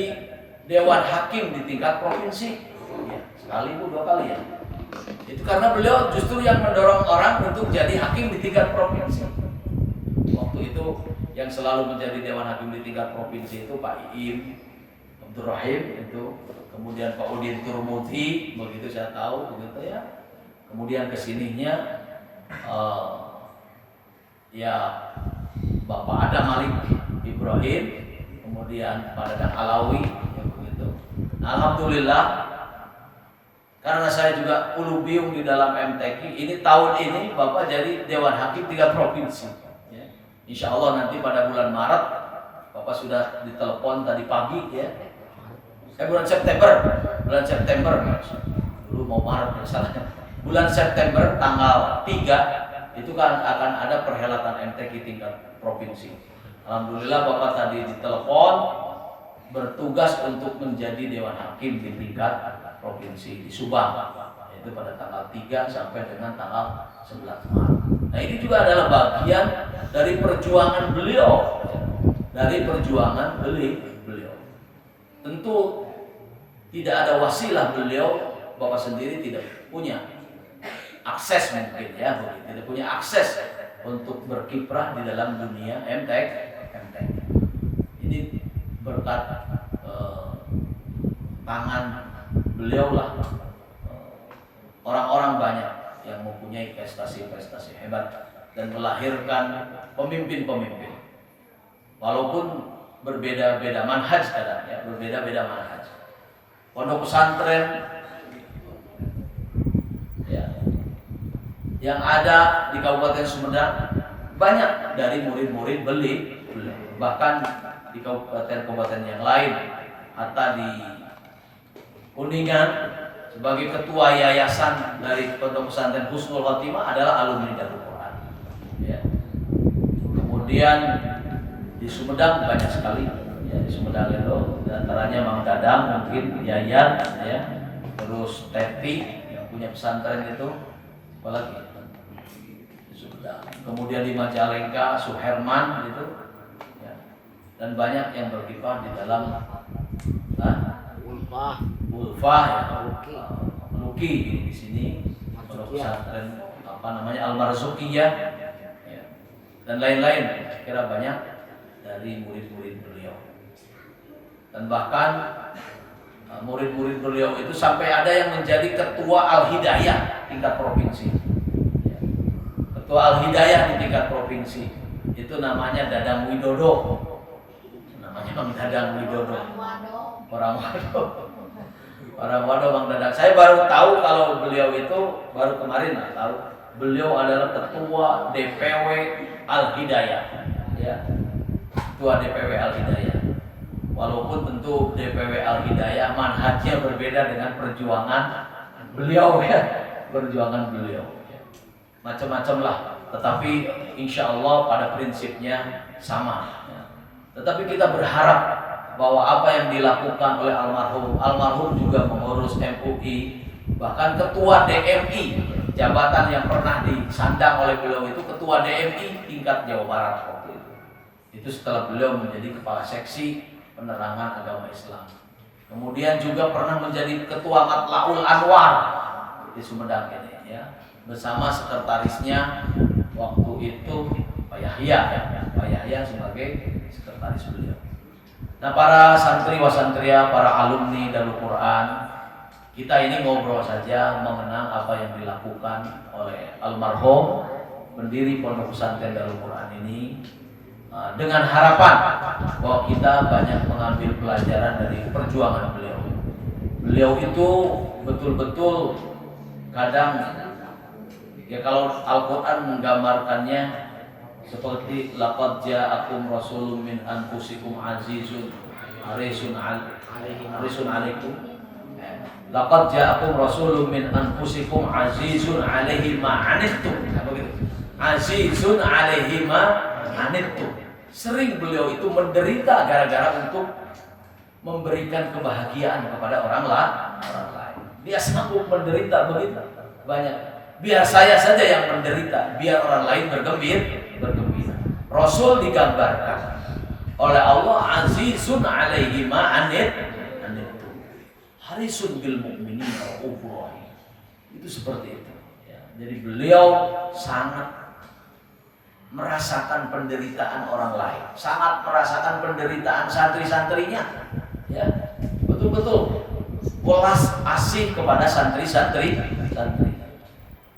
dewan hakim di tingkat provinsi. Ya, sekali itu 2 kali ya. Itu karena beliau justru yang mendorong orang untuk jadi hakim di tingkat provinsi. itu yang selalu menjadi Dewan Hakim di tingkat provinsi itu Pak Iim Abdurrahim itu, kemudian Pak Udin Turmuti, begitu saya tahu begitu ya. Kemudian kesininya ya Bapak Adam Malik Ibrahim, kemudian Pak Dadang Alawi ya begitu. Alhamdulillah, karena saya juga ulubiung di dalam MTQ, ini tahun ini Bapak jadi Dewan Hakim 3 provinsi ya. Insya Allah nanti pada bulan Maret Bapak sudah ditelepon tadi pagi ya. Bulan September dulu mau Maret misalnya. Bulan September tanggal 3 itu kan akan ada perhelatan MTQ tingkat provinsi. Alhamdulillah Bapak tadi ditelepon bertugas untuk menjadi Dewan Hakim di tingkat provinsi di Subang, yaitu pada tanggal 3 sampai dengan tanggal 11 Maret. Nah, ini juga adalah bagian dari perjuangan beliau, dari perjuangan beliau. Tentu tidak ada wasilah beliau, Bapak sendiri tidak punya akses mungkin ya, tidak punya akses untuk berkiprah di dalam dunia MTQ. Ini berkat tangan beliau lah, orang-orang banyak yang mempunyai prestasi-prestasi hebat dan melahirkan pemimpin-pemimpin. Walaupun berbeda-beda manhaj kadang ya, berbeda-beda manhaj. Pondok pesantren ya, yang ada di Kabupaten Sumedang banyak dari murid-murid beliau. Bahkan di kabupaten-kabupaten yang lain, hatta di Kuningan sebagai ketua yayasan dari Pondok Pesantren Husnul Khotimah adalah alumni Darul Quran. Ya. Kemudian di Sumedang banyak sekali. Ya, di Sumedang itu diantaranya Mang Dadang, mungkin Yayan, ya, terus Teti yang punya pesantren itu, apalagi di Sumedang. Kemudian di Majalengka Suherman itu, ya. Dan banyak yang berkiprah di dalam Ulfah ya, Menuki di sini, Pondok pesantren Al-Marzuqiyah, ya. Dan lain-lain. Saya kira banyak dari murid-murid beliau. Dan bahkan murid-murid beliau itu sampai ada yang menjadi ketua Al-Hidayah tingkat provinsi. Ketua Al-Hidayah di tingkat provinsi itu namanya Dadang Widodo. Namanya Bang Dadang Widodo. Orang Wado Bang Dadang. Saya baru tahu kalau beliau itu baru kemarin tahu beliau adalah ketua DPW Al-Hidayah. Ya. Ketua DPW Al-Hidayah. Walaupun tentu DPW Al-Hidayah manhajnya berbeda dengan perjuangan beliau ya, perjuangan beliau. Macam-macam lah, tetapi insya Allah pada prinsipnya sama. Ya. Tetapi kita berharap bahwa apa yang dilakukan oleh almarhum juga mengurus MUI, bahkan ketua DMI, jabatan yang pernah disandang oleh beliau itu ketua DMI tingkat Jawa Barat waktu itu. Itu setelah beliau menjadi kepala seksi penerangan agama Islam. Kemudian juga pernah menjadi ketua Matlaul Anwar di Sumedang ini ya, bersama sekretarisnya waktu itu Pak Yahya ya, Pak Yahya sebagai sekretaris beliau. Nah, para santri wasantria, para alumni Darul Quran, kita ini ngobrol saja mengenang apa yang dilakukan oleh almarhum pendiri Pondok Pesantren Darul Quran ini, dengan harapan bahwa kita banyak mengambil pelajaran dari perjuangan beliau. Beliau itu betul-betul kadang ya, kalau Al-Quran menggambarkannya seperti laqad ja'akum rasulun min anfusikum azizun harisun alaikum. Laqad ja'akum rasulun min anfusikum azizun alaihi ma anittum. Azizun alaihi ma anittum. Sering beliau itu menderita gara-gara untuk memberikan kebahagiaan kepada orang lain. Dia sanggup menderita begitu banyak. Biar saya saja yang menderita, biar orang lain bergembira. Rasul digambarkan oleh Allah azizun alaihi ma anittum. Harisun bil mu'minin raufur rahim. Itu seperti itu. Ya, jadi beliau sangat merasakan penderitaan orang lain, sangat merasakan penderitaan santri-santrinya, ya, betul-betul welas asih kepada santri.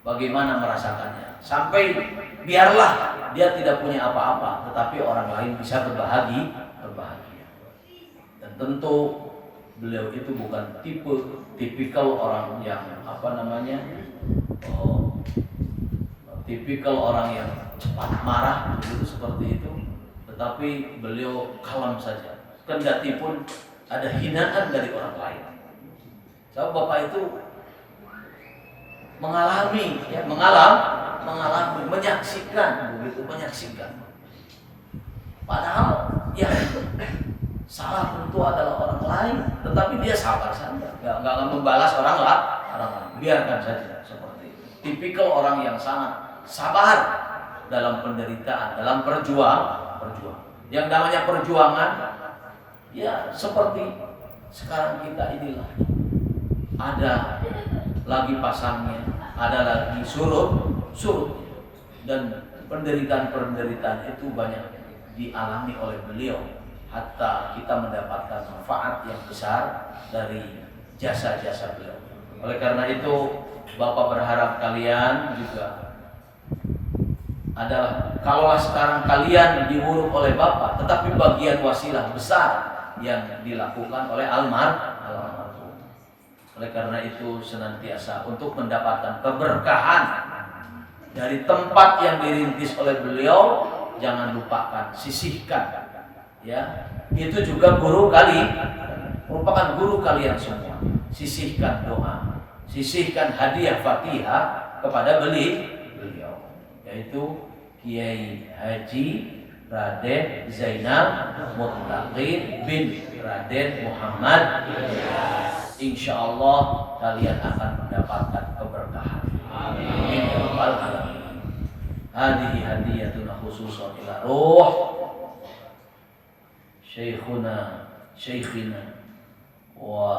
Bagaimana merasakannya? Sampai biarlah dia tidak punya apa-apa, tetapi orang lain bisa berbahagia. Dan tentu beliau itu bukan tipikal orang yang tipikal orang yang cepat marah begitu seperti itu, tetapi beliau kalem saja. Kendati pun ada hinaan dari orang lain. Sebab Bapak itu mengalami, menyaksikan. Padahal ya salah tentu adalah orang lain, tetapi dia sabar saja, nggak akan membalas orang lain. Biarkan saja seperti itu. Tipikal orang yang sangat sabar dalam penderitaan, dalam perjuangan. Yang namanya perjuangan, ya seperti sekarang kita inilah. Ada lagi pasangnya, ada lagi surut, dan penderitaan itu banyak dialami oleh beliau, hatta kita mendapatkan manfaat yang besar dari jasa-jasa beliau. Oleh karena itu, Bapak berharap kalian juga adalah, kalaulah sekarang kalian diuruk oleh Bapak, tetapi bagian wasilah besar yang dilakukan oleh almarhum. Oleh karena itu senantiasa untuk mendapatkan keberkahan dari tempat yang dirintis oleh beliau, jangan lupakan, sisihkan, ya, itu juga merupakan guru kalian semua. Sisihkan doa, sisihkan hadiah Fatihah kepada beliau, yaitu Kiai Haji Raden Zainal Muttaqin bin Raden Muhammad. Insya Allah kalian akan mendapatkan keberkahan. Amin ya rabbal alamin. Hadihi hadiyatuna khususan ila ruh Syekhina wa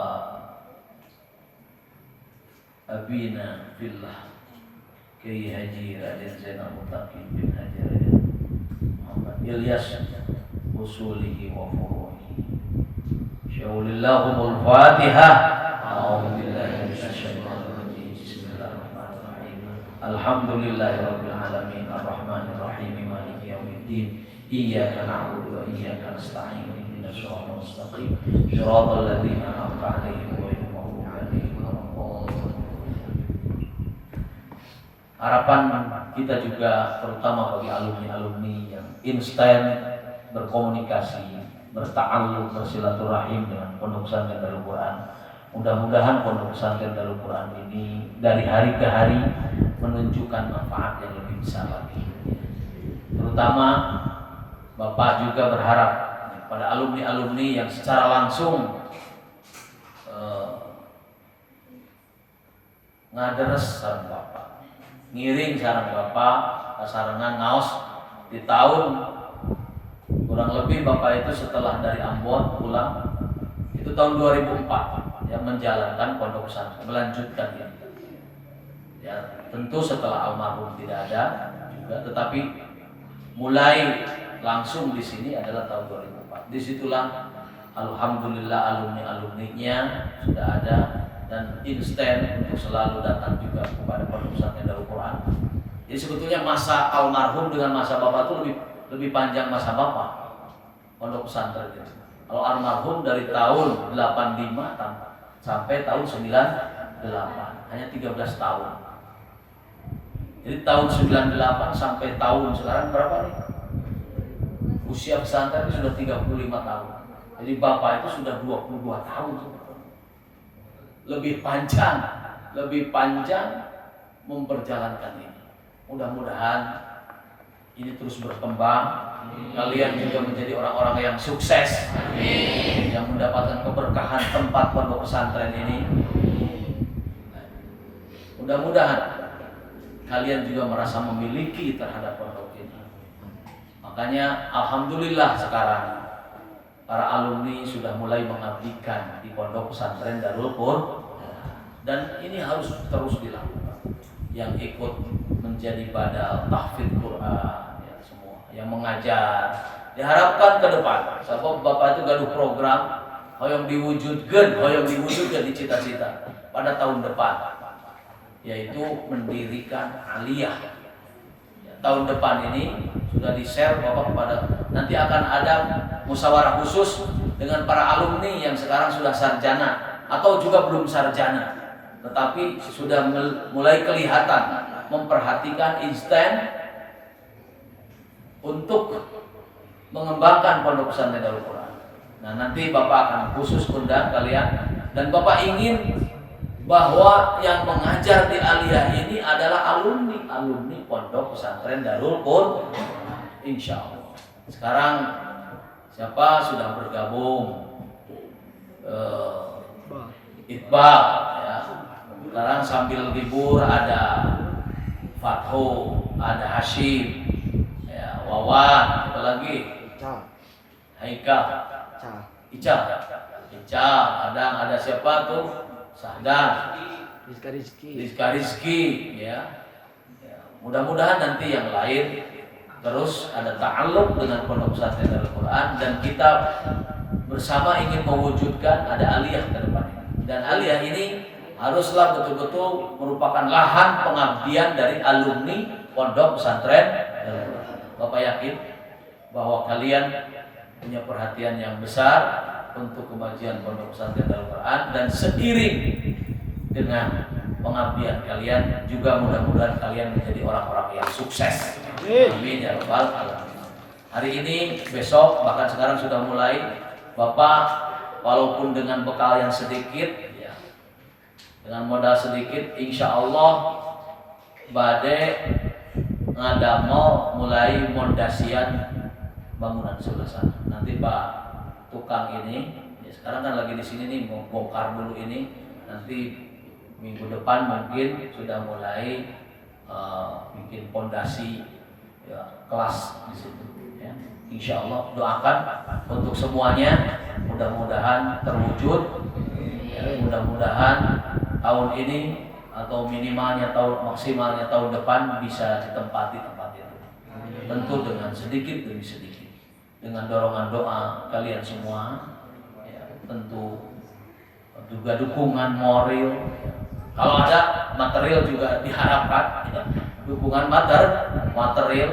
abina fillah Kiai Haji Raden Zainal Muttaqin bin Haji Raden Muhammad Ilyas usulihi wa furuhi. Syawlillahumul Fatihah. A'udzu billahi minasyaitonir rajim. Bismillahirrahmanirrahim. Alhamdulillahirabbil alamin arrahmanir rahim maliki yaumiddin. Iyyaka na'budu wa iyyaka nasta'in. Ihdinas siratal mustaqim. Shiratal ladzina an'amta 'alaihim ghairil maghdubi 'alaihim waladdallin. Harapan kita juga terutama bagi alumni-alumni yang instan berkomunikasi, berta'alluq, bersilaturahim dengan Pondok Pesantren Darul Quran. Mudah-mudahan Pondok Pesantren Darul Quran ini dari hari ke hari menunjukkan manfaat yang lebih besar lagi. Terutama Bapak juga berharap pada alumni-alumni yang secara langsung ngaderes sareng Bapak, ngiring sareng Bapak, kasarengan ngaos di tahun kurang lebih Bapak itu setelah dari Ambon pulang itu tahun 2004 ya, menjalankan pondok pesantren, melanjutkan ya tentu setelah almarhum tidak ada juga, tetapi mulai langsung di sini adalah tahun 2004. Disitulah alhamdulillah alumni-alumninya sudah ada dan instan untuk selalu datang juga kepada Pondok Pesantren Darul Quran. Jadi sebetulnya masa almarhum dengan masa Bapak itu lebih panjang masa Bapak Pondok Pesantren itu. Kalau almarhum dari tahun 85 sampai tahun 98, hanya 13 tahun. Jadi tahun 98 sampai tahun sekarang berapa nih? Usia pesantren sudah 35 tahun. Jadi Bapak itu sudah 22 tahun. Lebih panjang memperjalankan ini. Mudah-mudahan ini terus berkembang. Kalian juga menjadi orang-orang yang sukses. Amin. Yang mendapatkan keberkahan tempat pondok pesantren ini. Mudah-mudahan kalian juga merasa memiliki terhadap pondok ini. Makanya alhamdulillah sekarang para alumni sudah mulai mengabdikan di Pondok Pesantren Darul Quran, dan ini harus terus dilakukan. Yang ikut menjadi badal tahfidz Quran, ya, yang mengajar. Diharapkan ke depan, sebab Bapak itu gaduh program hoyong diwujudkan di cita-cita pada tahun depan, yaitu mendirikan aliyah. Tahun depan ini sudah di-share Bapak kepada, nanti akan ada musyawarah khusus dengan para alumni yang sekarang sudah sarjana atau juga belum sarjana, tetapi sudah mulai kelihatan memperhatikan instan untuk mengembangkan pondok pesantren Darul Quran. Nah, nanti Bapak akan khusus undang kalian, dan Bapak ingin bahwa yang mengajar di aliyah ini adalah alumni pondok pesantren Darul Quran, insya Allah. Sekarang siapa sudah bergabung? Iqbal, ya. Sekarang sambil libur ada Fatho, ada Hashim, ya, Wawan, apa lagi? Haikal, Ical, ada siapa tuh? Sahdan, Rizka Rizki, ya. Mudah-mudahan nanti yang lain terus ada ta'alluq dengan pondok pesantren Darul Quran, dan kita bersama ingin mewujudkan ada aliyah ke depan ini. Dan aliyah ini haruslah betul-betul merupakan lahan pengabdian dari alumni pondok pesantren Darul Quran. Bapak yakin bahwa kalian punya perhatian yang besar untuk kemajuan pondok pesantren Darul Quran, dan seiring dengan pengabdian kalian juga mudah-mudahan kalian menjadi orang-orang yang sukses. Amin ya rabbal alamin. Hari ini, besok, bahkan sekarang sudah mulai Bapak walaupun dengan bekal yang sedikit, ya, dengan modal sedikit, insya Allah badai ngadamel mulai mondasian bangunan sebelah sana. Nanti Pak tukang ini, ya sekarang kan lagi di sini nih, mau bongkar dulu ini. Nanti minggu depan mungkin sudah mulai bikin pondasi, ya, kelas di situ. Ya. Insya Allah doakan untuk semuanya, mudah-mudahan terwujud. Ya, mudah-mudahan tahun ini atau maksimalnya tahun depan bisa ditempati tempat itu. Tentu dengan sedikit demi sedikit, dengan dorongan doa kalian semua, ya, tentu juga dukungan moral, ya. Kalau ada material juga diharapkan, ya, dukungan material,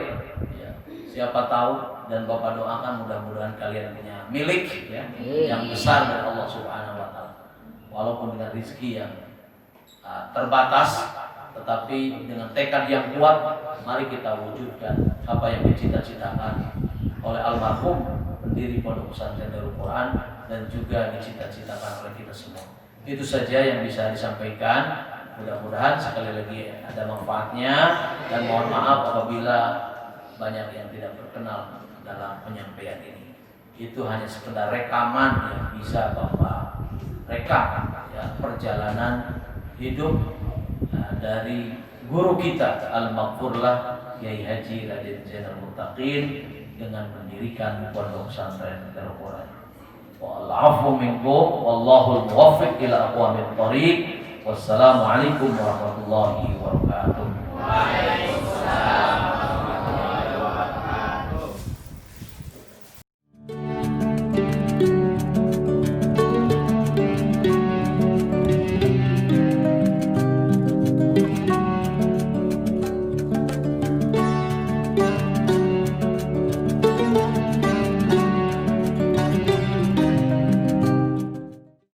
ya, siapa tahu, dan Bapak doakan mudah-mudahan kalian punya milik, ya, yang besar dari Allah Subhanahu wa taala. Walaupun dengan rezeki yang terbatas, tetapi dengan tekad yang kuat, mari kita wujudkan apa yang dicita-citakan oleh almarhum pendiri Pondok Pesantren Darul Quran dan juga dicita-citakan oleh kita semua. Itu saja yang bisa disampaikan. Mudah-mudahan sekali lagi ada manfaatnya, dan mohon maaf apabila banyak yang tidak berkenan dalam penyampaian ini. Itu hanya sekedar rekaman yang bisa Bapak rekam, ya, perjalanan hidup dari guru kita Al-Maghfurlah Kiai Haji Raden Zainal Muttaqin dengan mendirikan Pondok Pesantren Darul Quran. Wa'alafu minkum wallahul muwaffiq ila aqwamit thoriq. Wassalamualaikum warahmatullahi wabarakatuh.